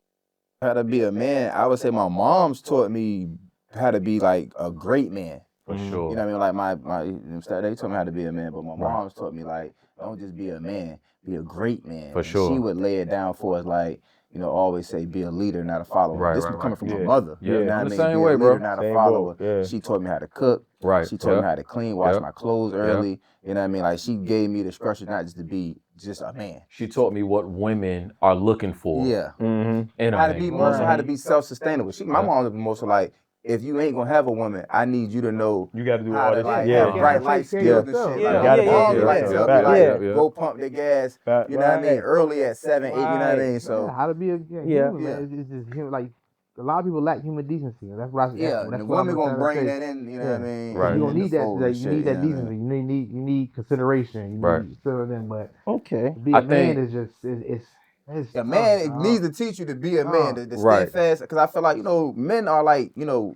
me how to be a man. I would say my mom's taught me how to be like a great man. For sure. You know what I mean? Like my stepdad taught me how to be a man, but my mom's taught me like don't just be a man, be a great man. For And sure. She would lay it down for us like, you know, always say be a leader, not a follower. Right, This right, was coming right. from Yeah. my mother. Yeah, You know I'm what I the mean? same Be way, a bro. leader, not a Same follower. boat, yeah. She taught me how to cook. Right. She taught me Yeah. how to clean, wash Yeah. my clothes early. You know what I mean? Like she gave me the structure not just to be just a man. She taught me what women are looking for. Yeah. Mm-hmm. In a How to man. be more so how to be self-sustainable. My Yeah. mom was more so like, if you ain't gonna have a woman, I need you to know You got to do how all to this. like Yeah. have bright life skills and Yeah. shit. Yeah, Like, yeah, my mom yeah, like yeah. tell me Fact. like Yeah. go pump the gas. Fact. You know what I mean? Right. Early at 7, 8. You know what I mean? Yeah, So how to be a Yeah. human, man. It's just human. Like a lot of people lack human decency. That's what I. yeah, that's the what I'm women gonna trying to bring say. that in. You know what I mean? Right. You don't in the need that. fold Like, and you shit, need that know what I decency. mean? You need consideration. You Right. need something. But Okay. to be I a man think- is just it's A man tough, it dog. needs to teach you to be a man, to Right. stay fast. Because I feel like, you know, men are like, you know,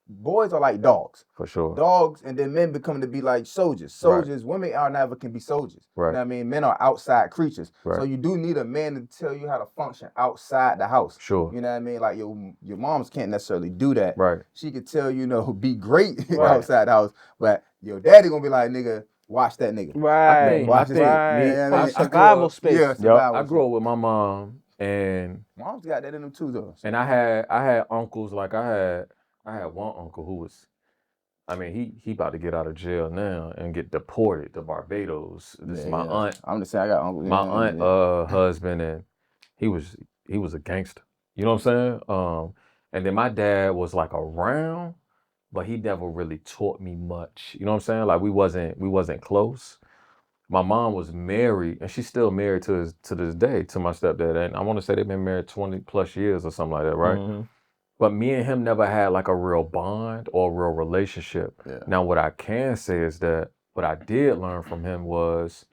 boys are like dogs. For sure. Dogs, and then men become to be like soldiers. Soldiers, women are never can be soldiers. Right. You know what I mean? Men are outside creatures. Right. So you do need a man to tell you how to function outside the house. Sure. You know what I mean? Like your moms can't necessarily do that. Right. She could tell you, be great Right. outside the house, but your daddy gonna be like, nigga, watch that nigga. Right. Watch this nigga. Right. You know what I mean? From survival space. Yeah, survival I grew up with my mom, and Mom's got that in them too, though. I had uncles. Like I had one uncle who was, I mean, he about to get out of jail now and get deported to Barbados. This is my aunt. I'm just saying, I got uncles. My aunt husband, and he was a gangster. You know what I'm saying? And then my dad was like around, but he never really taught me much. You know what I'm saying? Like we wasn't close. My mom was married, and she's still married to this day to my stepdad. And I want to say they've been married 20 plus years or something like that, right? Mm-hmm. But me and him never had like a real bond or a real relationship. Yeah. Now, what I can say is that what I did learn from him was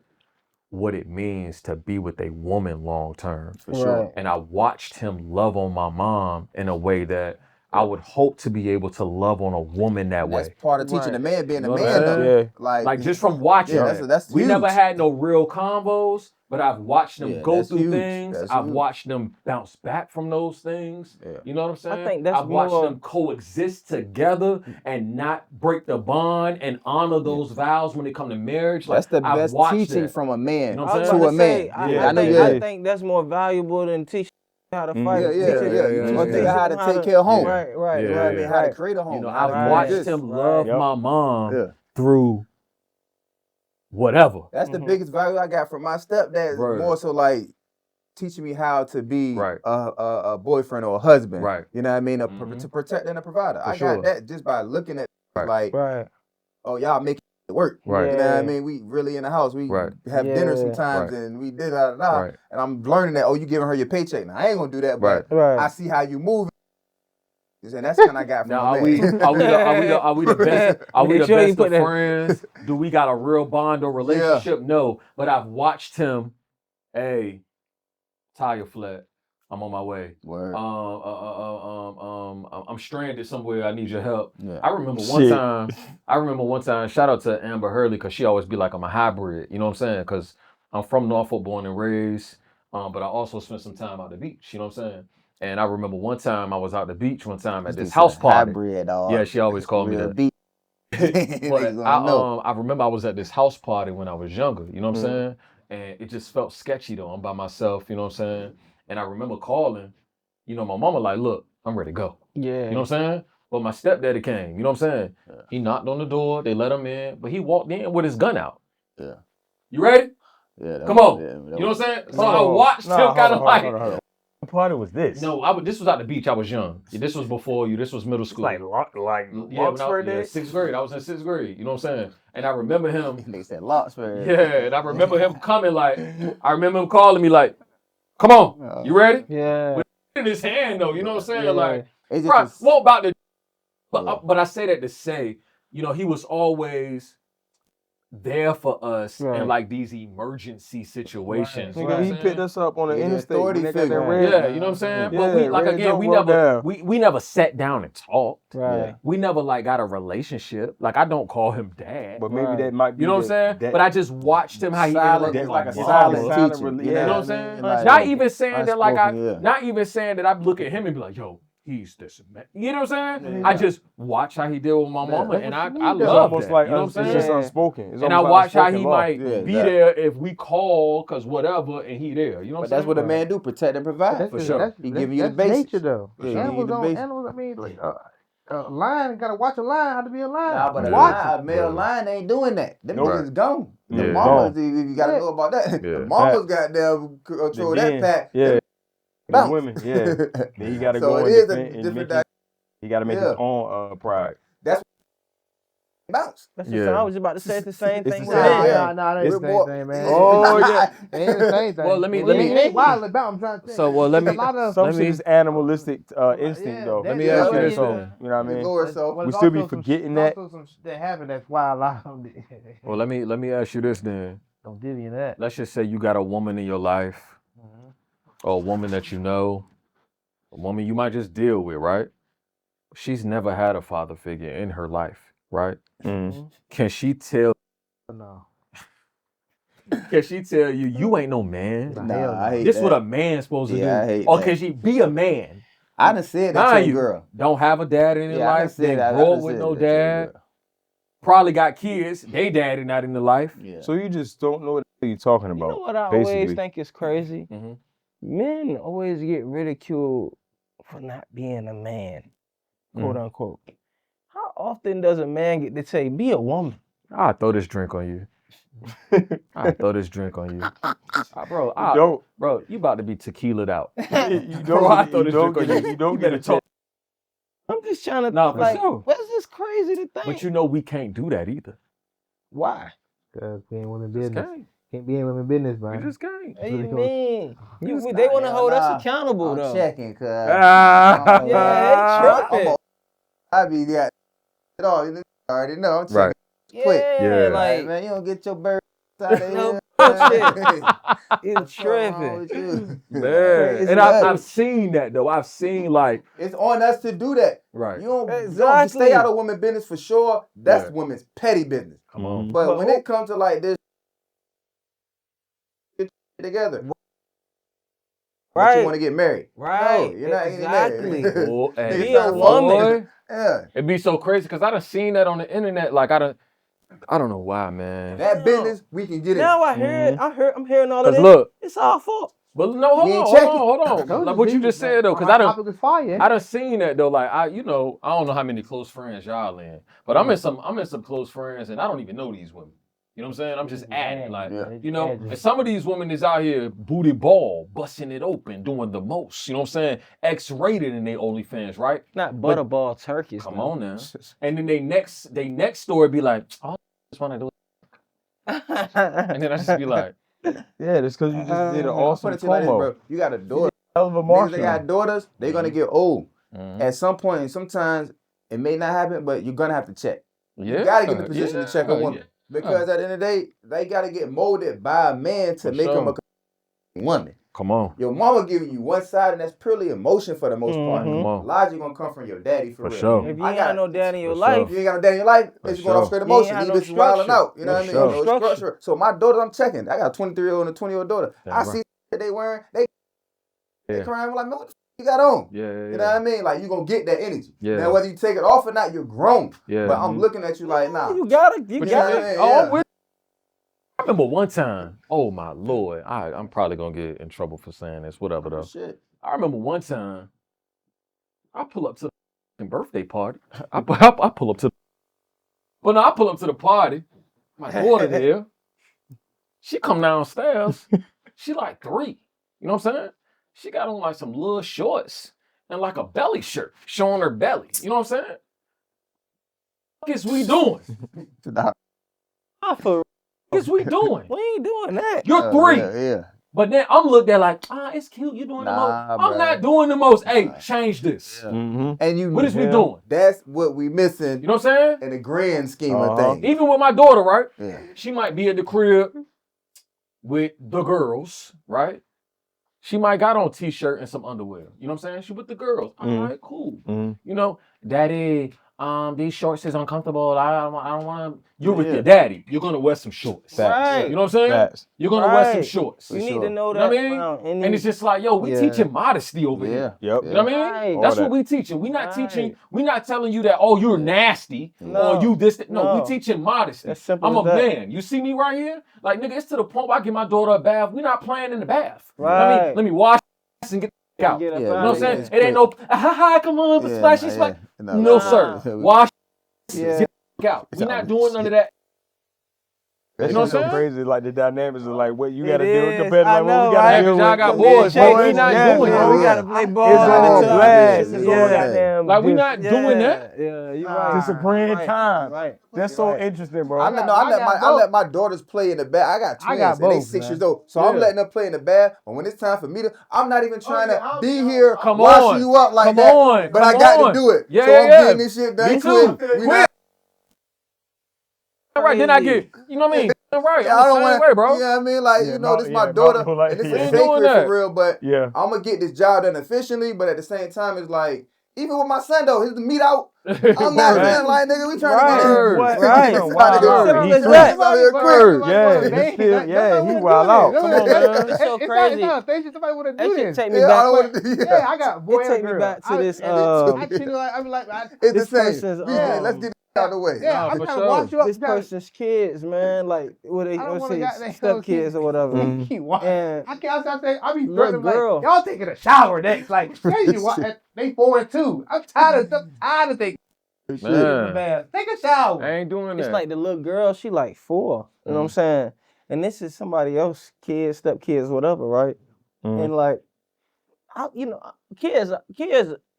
what it means to be with a woman long term. For sure. Right. And I watched him love on my mom in a way that I would hope to be able to love on a woman that That's way. part of teaching a man being You know a what I'm man, though. saying? Yeah. Like just from watching Yeah, him. that's We huge. never had no real combos, but I've watched them Yeah, go that's through huge. things. That's I've huge. watched them bounce back from those things. Yeah. You know what I'm saying? I think that's I've watched more- them coexist together and not break the bond and honor those vows when it come to marriage. Like, That's the I've best watched teaching that. from a man You know I what I'm was saying? about to a to man. say, Yeah, I know I you. think that's more valuable than teaching how to fight. Mhm. Yeah, Teaching- yeah. yeah, You yeah, teach yeah. how to them take care of home. Yeah. Right, right, Yeah, You know what I right, mean? How to right. create a home. You know, how to I've do watched this. him Right. love Yep. my mom Yeah. through whatever. That's the biggest value I got from my stepdad. Right. More so like teaching me how to be Right. a boyfriend or a husband. Right. You know what I mean? Mhm. To protect and a provider. For I sure. got that just by looking at Right. like, Right. oh, y'all make it work. Right. You know what I Yeah. mean? We really in the house. We Right. have dinner Yeah. sometimes Right. and we did Right. and I'm learning that, oh, you giving her your paycheck. Now I ain't gonna do that, but Right. I see how you move. And that's kind of I got from Now, my are we man. the best? Are we Make the sure you best put of that- friends? Do we got a real bond or relationship? No, but I've watched him. Hey, tire flat. I'm on my way. Word. I'm stranded somewhere. I need your help. Yeah. I remember one time. Shout out to Amber Hurley because she always be like, I'm a hybrid. You know what I'm saying? Because I'm from Norfolk, born and raised. But I also spent some time out the beach. You know what I'm saying? And I remember one time I was out the beach one time at this house party. Hybrid, dog. Yeah, she always called me Real that. deep. But Niggas don't know. I remember I was at this house party when I was younger, you know what I'm Mm. saying? And it just felt sketchy though. I'm by myself, you know what I'm saying? And I remember calling, you know, my mama like, look, I'm ready to go. Yeah. You know what I'm saying? But my stepdaddy came, you know what I'm saying? Yeah. He knocked on the door, they let him in, but he walked in with his gun out. Yeah. You ready? Yeah, Come on. yeah, You know what I'm saying? So Hold I on. watched Nah, him hold kind on, of like, hold on. What party was this? no, this was at the beach. I was young. Yeah, this was before you. This was middle It's school. like Yeah, when Larkspur Day? 6th grade. I was in 6th grade. You know what I'm saying? And I remember him. They said Larkspur. Yeah, and I remember him coming like, I remember him calling me like, come on, you ready? Yeah. In his hand though, you know what I'm saying? Yeah. Like, It's bro, just what about the, but, Yeah. but I say that to say, you know, he was always there for us Right. in like these emergency situations. Right. You know Nigga, what he I'm picked saying? us up on the Yeah, the interstate. When authority they got that figure. red. Yeah, you know what I'm saying? Yeah, But we like red again, jump we rolled never down. we never sat down and talked. Right. We never like got a relationship. Like I don't call him dad. But maybe Right. that might be. You know what I'm saying? that- But I just watched him how he silent. interacted It's with like my a mama. silent Silent teaching. rel- You yeah. You know what I'm I saying? mean? Like, Not even saying that like unspoken, yeah. not even saying that I look at him and be like, yo, he's this man. You know what I'm saying? Yeah. I just watch how he deal with my mama, That's and what I you need, love though. It's that. almost like you know what I'm it's saying? just Yeah. unspoken. It's And I almost watch how unspoken he law. might Yeah, be exactly. there if we call, cause whatever, and he there. You know what But I'm that's saying? what a man do: protect and provide. That's For just- sure. That's, He that's, giving you the that's basics. nature though. Yeah, he Animals give you the don't. basics. Animals. I mean, like a lion gotta watch a lion how to be a lion. Nah, but a, Yeah. lion, a male Yeah. lion ain't doing that. Them Right. niggas gone. The Yeah. mamas, you gotta Yeah. know about that. Yeah. The mamas got them control that Then, pack. yeah. Them The bounce. women, yeah. Then you gotta So go it and is a defend and different make he gotta make his Yeah. own pride. bounce. That's Yeah. just, I was about to say it's the same It's thing the with same men. thing. Nah, that ain't We're the more- same thing, man. Oh, yeah. It ain't the same thing. Well, let me- It ain't let me- wild about. I'm trying to say. So, well, let There's me- a lot of. Some Let shit me- is animalistic instinct Yeah, though. that- Let me yeah, ask you yeah, this. yeah. Though. You know what I mean? Lower self. Well, We it's still be also some- forgetting there's that. also some shit that happened that's wild out. Well, let me ask you this then. Don't divvy that. Let's just say you got a woman in your life, or a woman that you know, a woman you might just deal with, right? She's never had a father figure in her life, right? Mm. Can she tell? No. Can she tell you you ain't no man? Nah, Nah, hell no. I hate This that. what a man's supposed to Yeah, I do. hate Or that. can she be a man? I done said that Nah, to a you girl. don't have a dad in your Yeah, I done life. said They that. I grow done up with said no that to a dad. girl. Probably got kids. They daddy not in the life. Yeah. So you just don't know what you're talking You about. know what I basically. always think is crazy? Mhm. Men always get ridiculed for not being a man, quote unquote. How often does a man get to say, be a woman? I'll throw this drink on you. I'll throw this drink on you. Bro, bro, you about to be tequila'd out. You Bro, I don't throw get this drink on it. you. You don't You get better a talk. I'm just trying to Nah, for like, sure. what's this crazy to think? But you know we can't do that either. Why? Cause we ain't women Just business. can't. Can't be in women business, We man. just can't. What do you really mean? just They not- want to hold nah. us accountable I'm though. checking, cuz. Ah. Yeah, they tripping. I be got it all. You already know. I'm checking Right. quick. Yeah, Yeah. Like, like man, you don't get your bird out of no here. You tripping. Man, and I've seen that though. I've seen like it's on us to do that. right. You don't Exactly. stay out of women's business for sure. That's women's petty business. Come on. But when it comes to like this, get together. Right. You want to get married. Right. No, you're not exactly. getting married. Oh, and Be a woman. Yeah. It'd be so crazy because I done seen that on the internet. Like I don't know why, man. That business, we can get Now it. I hear it. I'm hearing all of this. Look, It's our fault. but no, hold on. Like what you just said though, because I done seen that though. Like I don't know how many close friends y'all in, but I'm in some close friends and I don't even know these women. You know what I'm saying? I'm just adding, like, you know, and some of these women is out here booty ball, busting it open, doing the most. You know what I'm saying? X-rated in their OnlyFans, right? Not butterball turkeys. Come on now. And then they next story be like, oh, I just want to do it. And then I just be like, Yeah, that's because you just did an awesome put it to you like this, promo. bro. You got a daughter. Hell of a Niggas marketing. that got daughters, they're gonna get old. At some point, and sometimes it may not happen, but you're gonna have to check. You gotta get in the position to check a woman. Because at the end of the day, they gotta get molded by a man to make them a woman. come on. Your mama giving you one side, and that's purely emotion for the most part. Come on. Logic gonna come from your daddy for real. Sure. If you ain't got no dad in your For life, If you ain't got no daddy in your life, it's going off straight emotion. These bitches wilding out. You know what I mean? sure. No structure. So my daughter, I'm checking. I got a 23-year-old and a 20-year-old daughter. I see that they wearing, they crying. I'm like, man, what the f you got on? Yeah. You know what I mean? Like, you gonna get that energy. Yeah. Now, whether you take it off or not, you're grown. Yeah. But I'm looking at you like, nah. you got it. You But got you- it. oh, I'm I remember one time, oh my Lord, I'm probably gonna get in trouble for saying this, whatever though. Shit. I remember one time, I pull up to the birthday party. I pull up to, but no, I pull up to the party. My daughter there. She come downstairs. She like 3. You know what I'm saying? She got on like some little shorts and like a belly shirt showing her belly. You know what I'm saying? What is we doing? For What is we doing? we ain't doing that. You're 3. Yeah. But then I'm looked at like, it's cute. You're doing the most. I'm not doing the most. Hey, change this. And you, What is we doing? That's what we missing. You know what I'm saying? In the grand scheme of things. Even with my daughter, right? Yeah. She might be at the crib with the girls, right? She might got on t-shirt and some underwear. You know what I'm saying? She with the girls. All right, cool. You know, daddy, these shorts is uncomfortable. I don't want to. You're with your daddy. You're gonna wear some shorts. Right. You know what I'm saying? You're gonna wear some shorts. You need to know You know that. what I mean? And it's just like, yo, we teaching modesty over here. Yep. You know what I mean? Right. That's what we teaching. We not teaching. We not telling you that, oh, you're nasty or you this. No, we teaching modesty. That's simple I'm as a that. man. You see me right here? Like, nigga, it's to the point where I give my daughter a bath. We not playing in the bath. Right. Let me wash and get the out. Get up You know out what I'm of saying? here. It ain't no, come on, splashy, splashy. No, sir. Wash, get the out. We not doing none of that. That's You know what so I'm saying? crazy, like the dynamics of like what you It gotta do is. compared to I like what know, we gotta right? do. Y'all with got the boys, boys. we not doing Yeah, it. we gotta play ball. It's all glass. It's Yeah. all goddamn. Like, we not doing that. Yeah, you right. It's a grand time. Right. That's so interesting, bro. I let my daughters play in the bath. I got twins, and they 6 years old. So I'm letting them play in the bath. But when it's time for me to, I'm not even trying to be here washing you up like that. But I got to do it. Yeah, so I'm getting this shit done Me too. quick. We not, Right, then I get, you know what I mean? Right, I I'm don't the same want way, bro. You know what I mean? Like, you know, this is my yeah, daughter, Malcolm, like, and this yeah. is We ain't doing sacred that. for real. But Yeah. I'm gonna get this job done efficiently. But at the same time, it's like, even with my son though, his meat out. I'm not feeling like, nigga, we trying to get in. Right. Right. Simple as that. He wild out. Come on, man. It's so crazy. Somebody want to That do shit this. take me Yeah, I back. don't want to. Yeah, I got boy It take and me girl. back to this. I treat it like I'm like It's the This same. person's, Let's get it out of the way. yeah. Nah, I'm for trying to sure. wash you up. this person's kids, man, like what they I don't let's wanna say goddamn step kids or whatever. Keep watching. And I can't. I be Little threatening like girl. y'all taking a shower next. Like crazy. They 4 and 2. I'm tired of taking a Man, bath. Take a shower. I ain't doing it's that. like the little girl, she like 4. You know what I'm saying? And this is somebody else, kids, step kids, whatever, right? And like, kids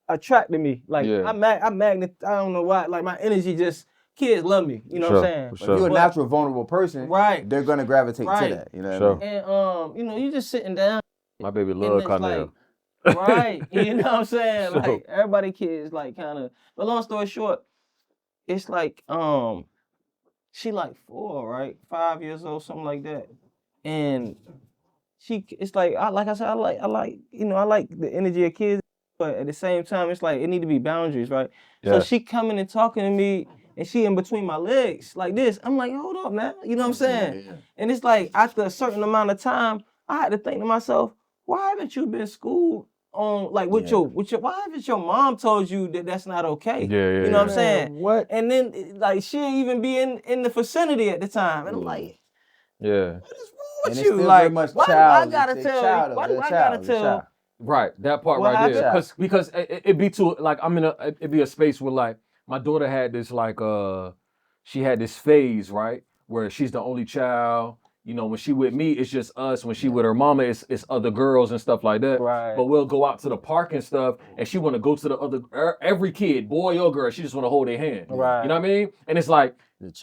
attracted me. Like Yeah. I'm magnet. I don't know why. Like my energy just kids love me. You know what I'm saying? If you're a natural vulnerable person, Right. they're gonna gravitate Right. to that. You know what I mean? And you just sitting down. My baby And love it's Carnell. Right. You know what I'm saying? So- Like everybody kids like kind of, but long story short, it's like she like 4, right? 5 years old, something like that. and it's like I said, I like I like the energy of kids, but at the same time, it's like it need to be boundaries, right? So Yeah. she coming and talking to me, and she in between my legs like this. I'm like, hold up now, you know what I'm saying? Yeah. And it's like after a certain amount of time, I had to think to myself, why haven't you been schooled on like with your why haven't your mom told you that that's not okay? Yeah, You know what I'm yeah. saying? What? And then like she didn't even be in the vicinity at the time, and I'm like, Yeah. what is wrong And with it's you? still Like, very much why do I child. gotta It's a tell? child. Why do It's a I child, gotta it's a child. tell? Right, that part What right there, happened? because it be too like I'm in it be a space where like my daughter had this like she had this phase, right, where she's the only child. You know, when she with me, it's just us. When she with her mama, it's other girls and stuff like that. Right. But we'll go out to the park and stuff, and she want to go to the other every kid, boy or girl. She just want to hold their hand. Right. You know what I mean? And it's like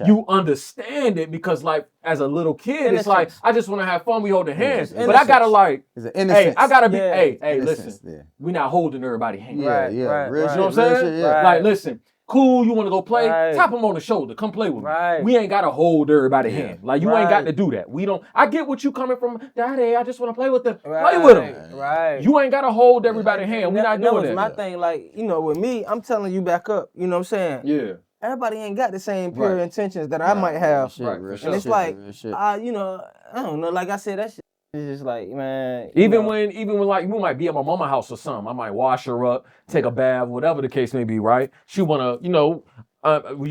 you understand it because like as a little kid, it's like Innocence. I just want to have fun. We holding hands, It's but I gotta like. It's an Hey, innocence. I gotta be. Yeah. Hey, Innocence, listen. yeah. We not holding everybody's hand. Yeah, Right, yeah. right, Real right. shit, You know what I'm real saying? shit, yeah. Right. Like, listen, cool. You want to go play? Right. Tap him on the shoulder. Come play with me. Right. We ain't gotta hold everybody's Yeah. hand. Like you ain't got Right. to do that. We don't. I get what you coming from, Daddy. I just want to play with them. Right. Play with them. Right. You ain't gotta hold everybody's hand. We not that doing was that. my thing. Like, with me, I'm telling you back up. You know what I'm saying? Yeah. Everybody ain't got the same pure Right. intentions that I might Real have. shit, Right, real for shit, sure. And it's shit, like, real shit. I don't know. Like I said, that shit is just like, man. Even when like we might be at my mama house or something, I might wash her up, take a bath, whatever the case may be, right? She wanna,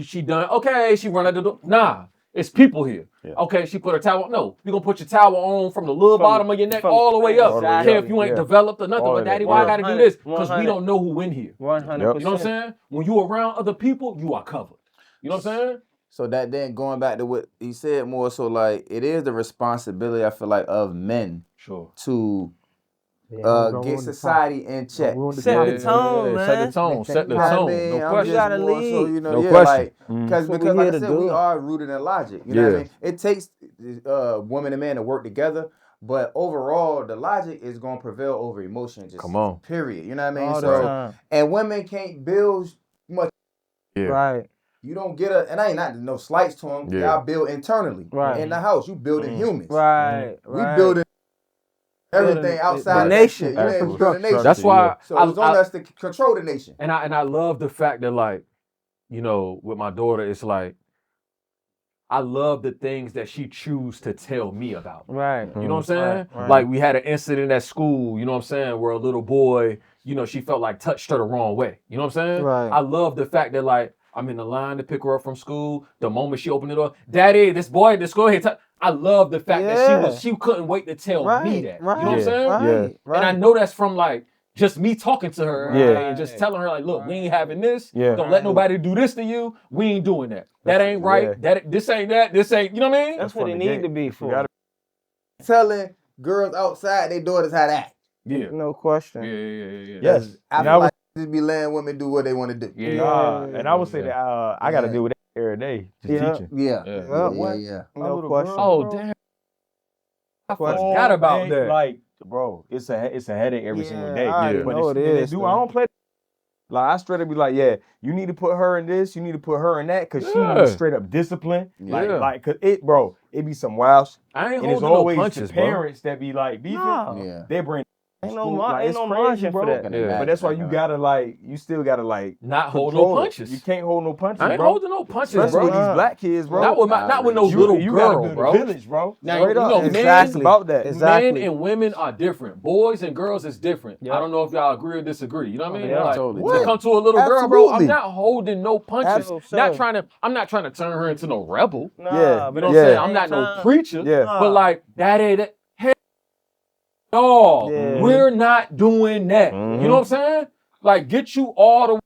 she done, okay, she run out the door. Nah, it's people here. Yeah. Okay, she put her towel. No, you gonna put your towel on from the little bottom of your neck from- all the way up. all the way Care up, if you ain't yeah. developed or nothing, All but of daddy, that, why I yeah. gotta do this? Because 100. we don't know who in here. 100%. You know what I'm saying? When you around other people, you are covered. You know what I'm saying? So that then going back to what he said more so like it is the responsibility I feel like of men Sure. to don't get ruin the society in check. Set the tone, Set the man. tone. Set the You know what I tone. mean? No I'm question. just gotta more so, lead. No yeah, question. like That's because what we like here I to said, do. we are rooted in logic. You know what I Yeah. mean? It takes women and men to work together, but overall the logic is gonna prevail over emotion. Just Come on. period. You know what I mean? All the So time. and women can't build much. Yeah. Right. You don't get and I ain't not no slights to them. Yeah. Y'all build internally. Right. In the house, you building humans. Right. We right. building everything Building outside the of nation. that shit. You know, we building a nation. That's why So it's on us to control the nation. And I love the fact that like, with my daughter, it's like I love the things that she choose to tell me about. Right. You know what I'm saying? Right. Like we had an incident at school, you know what I'm saying, where a little boy, she felt like touched her the wrong way. You know what I'm saying? Right. I love the fact that like I'm in the line to pick her up from school. The moment she opened the door, Daddy, this boy at the school here. I love the fact that she couldn't wait to tell me that. Right. You know what I'm saying? Right. Right. And I know that's from like just me talking to her every Right. day and just telling her like, look, we ain't having this. Yeah. Don't let nobody do this to you. We ain't doing that. That ain't right. This ain't that. This ain't. You know what I mean? That's what from it the need gate. to be for. Telling girls outside their daughters how to act. Yeah. No question. Yeah. Yes. I And feel I was like just be letting women do what they want to do. Yeah. and I would say that I gotta deal with that every day. Just Yeah. teaching. Yeah. Yeah. My No little question. girl, Oh bro, damn. I Question. forgot about man, that. Like, bro, it's a headache every single day. I Yeah. But know it and they is. do. I don't play. Like I straight up be like, yeah, you need to put her in this, you need to put her in that, cause she Yeah. needs straight up discipline. Yeah. Cause it be some wild. I ain't And it's holding no always punches, the bro. parents that be like beefing. Nah. Yeah. They bring. Ain't no school. mar- ain't it's no crazy, margin bro. for that. Yeah. But that's why you gotta you still gotta Not hold control no it. punches. You can't hold no punches, I ain't bro. holding no punches, Especially bro. with these black kids, bro. Not with no you, little you girl, gotta build bro. a village, bro. Now, Straight up. men- Exactly. About that. Exactly. Men and women are different. Boys and girls is different. Yep. I don't know if y'all agree or disagree. You know what I mean? Yeah. Like, Totally. to come to a little girl, bro, I'm Absolutely. not holding no punches. Absolutely. I'm not trying to turn her into no rebel. Nah, Yeah. but You know at what I'm the saying? same I'm not no time- preacher. Yeah. Nah. But like, that no, Yeah. we're not doing that. Mhm. You know what I'm saying? Like, get you all the way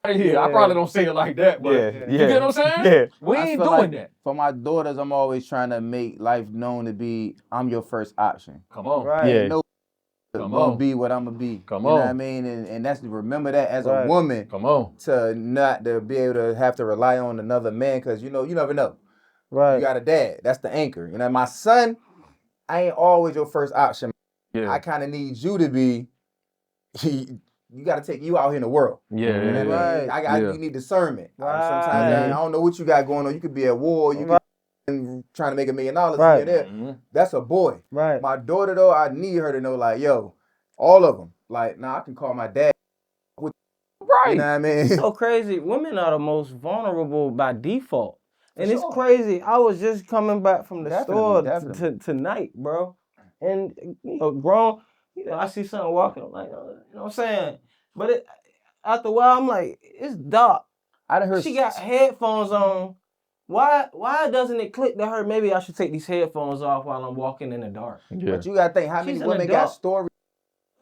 out of here. I Yeah. probably don't say it like that, but Yeah. you get what I'm saying? Yeah. We I ain't feel doing like that. For my daughters, I'm always trying to make life known to be I'm your first option. Come on. Right. Yeah. Ain't no Come gonna on. be what I'm gonna be. Come you know what I on. mean? And that's remember that as Right. a woman Come on. to not to be able to have to rely on another man because you never know. Right. You got a dad. That's the anchor. You know, my son, I ain't always your first option. Yeah. I kind of need you to be. You got to take you out here in the world. Yeah. You know what I mean? Right. I Yeah. you need discernment. Right. Sometimes I don't know what you got going on. You could be at war. You could and trying to make $1 million Right. here and there. Mm-hmm. That's a boy. Right. My daughter though, I need her to know like, yo, all of them. Like, I can call my dad. Right. You know what I mean? It's so crazy. Women are the most vulnerable by default. And it's sure. crazy. I was just coming back from the store Definitely. tonight, bro. And, grown, I see something walking. I'm like, you know what I'm saying? But after a while, I'm like, it's dark. I done heard She got headphones on. Why doesn't it click to her? Maybe I should take these headphones off while I'm walking in the dark. Yeah. But you gotta think how She's many an women got adult. stories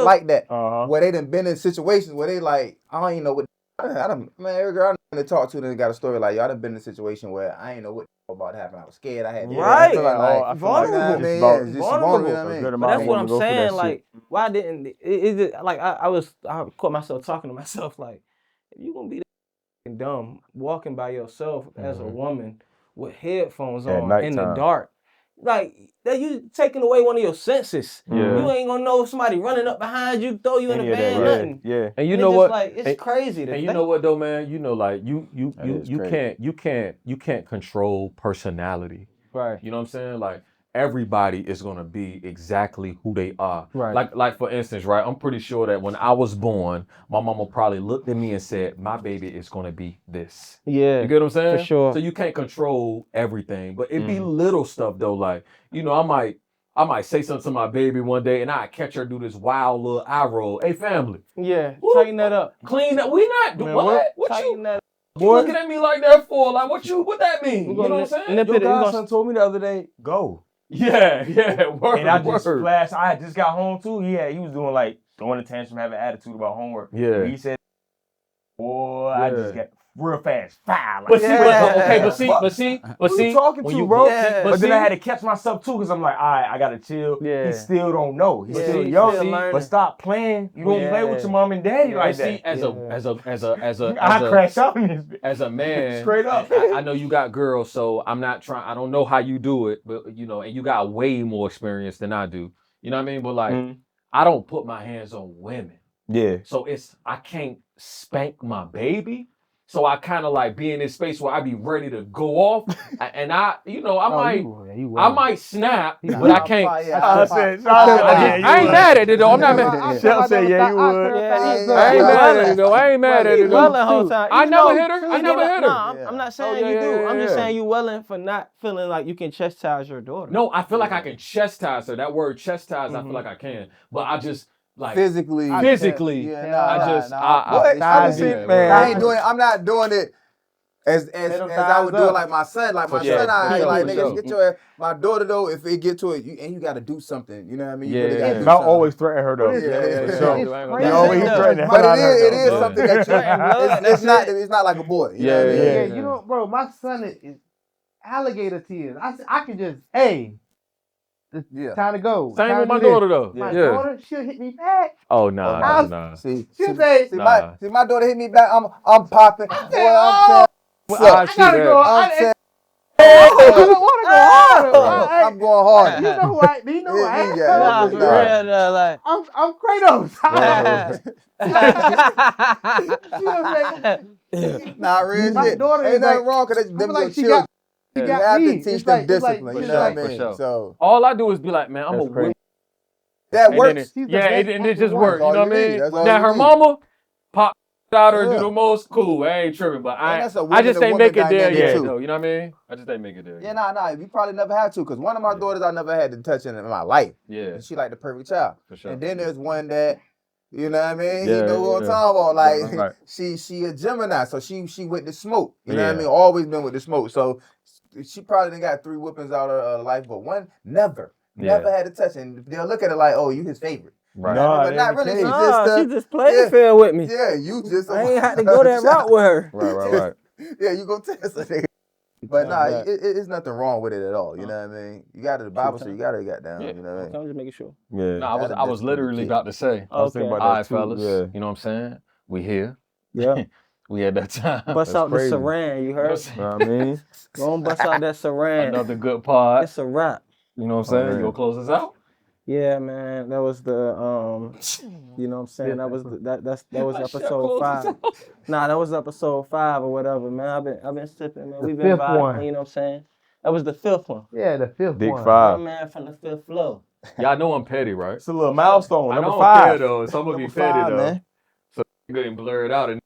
like that Uh-huh. where they done been in situations where they like, I don't even know what every girl I done talked to done got a story like, y'all done been in a situation where I ain't know what about to happen. I was scared. I had Right. I feel like, I feel like vulnerable. you it's know what I about- mean? Yeah, just vulnerable. vulnerable. You know what I A mean? good But amount that's of what women I'm go through that saying. shit. Like, why didn't like I caught myself talking to myself like, if you gonna be that dumb walking by yourself as a woman with headphones At on in the nighttime. dark, like that you taking away one of your senses. Yeah. You ain't gonna know if somebody running up behind you, throw you in Any a of that, van, yeah, nothing. yeah. And you And know it's just what? like it's crazy. To And you think. know what though, man? You know, like you is crazy. can't control personality. Right. You know what I'm saying? Like everybody is gonna be exactly who they are. Right. Like for instance, right? I'm pretty sure that when I was born, my mama probably looked at me and said, "My baby is gonna be this." Yeah. You get what I'm saying? For sure. So you can't control everything, but it be little stuff though. Like I might say something to my baby one day, and I catch her do this wild little eye roll. Hey, family, Yeah. Whoop. Tighten that up. clean that. We not do Man, what? What tighten you? that. You looking at me like that for? Like what that mean? We're You know gonna what I'm saying? nip Your it. We're gonna godson told me the other day, go. Yeah, word, And I just word. flashed. I had just got home too. He was doing like throwing a tantrum, having attitude about homework. Yeah. But he said, boy, I just got real fast. Fire. Like, But see, Yeah. but see, who you talking when to, you bro? Yeah. But then I see- had to catch myself too, because I'm like, all right, I gotta chill. Yeah. He still don't know. He's Yeah, still he's young. still learning. But stop playing. You don't play with Yeah. your mom and daddy Yeah, like But see, that. as a I crash out in this bitch. as a man, Straight up. I know you got girls, so I'm not trying. I don't know how you do it, but and you got way more experience than I do. You know what I mean? But like, I don't put my hands on women, Yeah. so I can't spank my baby. So I kind of like be in this space where I be ready to go off, and I might snap, but I can't. I said, I ain't mad at it though. I'm not mad. Chef said, yeah, you would. I ain't mad at it though. I ain't mad at it Welling though. the whole time. I You never know- hit her. I you never know- hit her. Nah, I'm not saying yeah, you do. yeah, I'm just yeah. saying you welling for not feeling like you can chastise your daughter. No, I feel like I can chastise her. That word chastise, I feel like I can. But I just like Physically. I What? I just do think, that, man, bro. I ain't doing. I'm not doing it as them I would thighs do it up. like my son. Like my For sure, son, I for ain't sure, like for niggas sure. get your. My daughter though, if it get to it, you gotta do something. You know what I mean? You Yeah, really gotta yeah. do Not something. always threaten her though. Yeah. For sure. It's I ain't gonna crazy. lie. always though. threaten the But hell out of her, it though. is Yeah. something that you. It's not like a boy. You know what I mean? Yeah, you know, bro, my son is alligator tears. I can just, hey, Yeah. time to go. Same Time with to my do this. daughter though. My Yeah. daughter, she'll hit me back. Oh nah, I'll- nah. See, She'll say, my daughter hit me back. I'm popping. Boy, oh, I see gotta that. go. I'm saying, I don't want to go harder. I'm going hard. You know who I? Do you know who I am? Yeah. Nah, for real, though, like. I'm Kratos. You know what I'm saying? Nah, real My shit. daughter Ain't is nothing like- wrong because I them feel like your she children. got- She You got have me. to teach It's them like- it's like- discipline. You it's know like- what I mean? For sure. So All I do is be like, man, I'm That's a crazy. whip. that And then works. She's the yeah, best it just acting works. That's You know all what I you need. mean? That's all Now you her need. mama pop out her and do Yeah. the most cool. I ain't tripping, but And that's a I woman just to ain't woman make it there dynamic, yet. too. Though, you know what I mean? I just ain't make it there. Yeah, yet. nah. You probably never had to because one of my daughters I never had to touch in my life. Yeah, And she like the perfect child. for sure. And then there's one that, you know what I mean? Yeah, You know what I'm yeah. talking about. Like Right. she a Gemini, so she with the smoke. You know what I Yeah. mean? Always been with the smoke. So she probably done got 3 whippings out of her life, but one never had to touch. And they'll look at it like, oh, you his favorite. Right. No, But it not ain't the really. case. She just played fair with me. Yeah, you just. I ain't had to go that route with her. Right. Yeah, you go test it. But nah, it's nothing wrong with it at all. You know what I mean? You got the Bible, so you got to get down. Yeah. You know what I mean? I'm just making sure. Yeah. No, I was literally about to say. I was thinking Okay. about All that right, too. fellas. Yeah. You know what I'm saying? We here. Yeah. We had that time. Bust That's out crazy. the saran, you heard? You know what I mean? Go and bust out that saran. Another good pod. It's a wrap. You know what I'm saying? man. You gonna close us out? Yeah, man. That was the you know what I'm saying? That was that was episode 5. Nah, that was episode 5 or whatever, man. I've been sipping, man. We've been fifth vibing, one. you know what I'm saying? That was the fifth one. Yeah, the fifth Big one. My 5. man from the fifth floor. Y'all know I'm petty, right? It's a little milestone. I Number don't 5. care though, so I'm gonna be Number petty 5, though. man. So getting blurred out and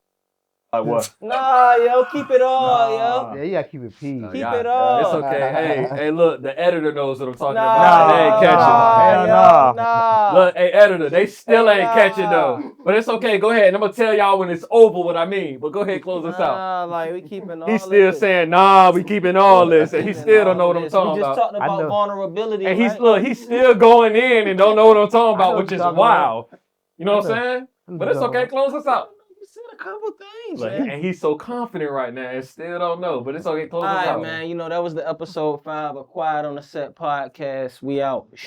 Like what? Nah, yo, keep it all, yo. Yeah, you gotta keep it P. Keep y'all- it all. It's okay. Hey, look, the editor knows what I'm talking Nah, about. They ain't catching. Hell yo, nah. nah. Look, hey, editor, they still Hey, ain't catching nah. though. But it's okay. Go ahead. And I'm gonna tell y'all when it's over what I mean. But go ahead, close us out. Nah, like we keeping all He's of still this. saying, nah, we keeping all this, and he Keeping still don't all know of what I'm this. talking We just about. talked I about know. vulnerability, And right? he's still going in and don't know what I'm talking I know about, what which you're is talking wild. You know I what I'm know. saying? I know But it's what you're okay. Close us out. You said a couple things, Look, man. and he's so confident right now and still don't know. But it's okay. Close All us right, out. man. You know, that was the episode 5 of Quiet on the Set podcast. We out. Shh.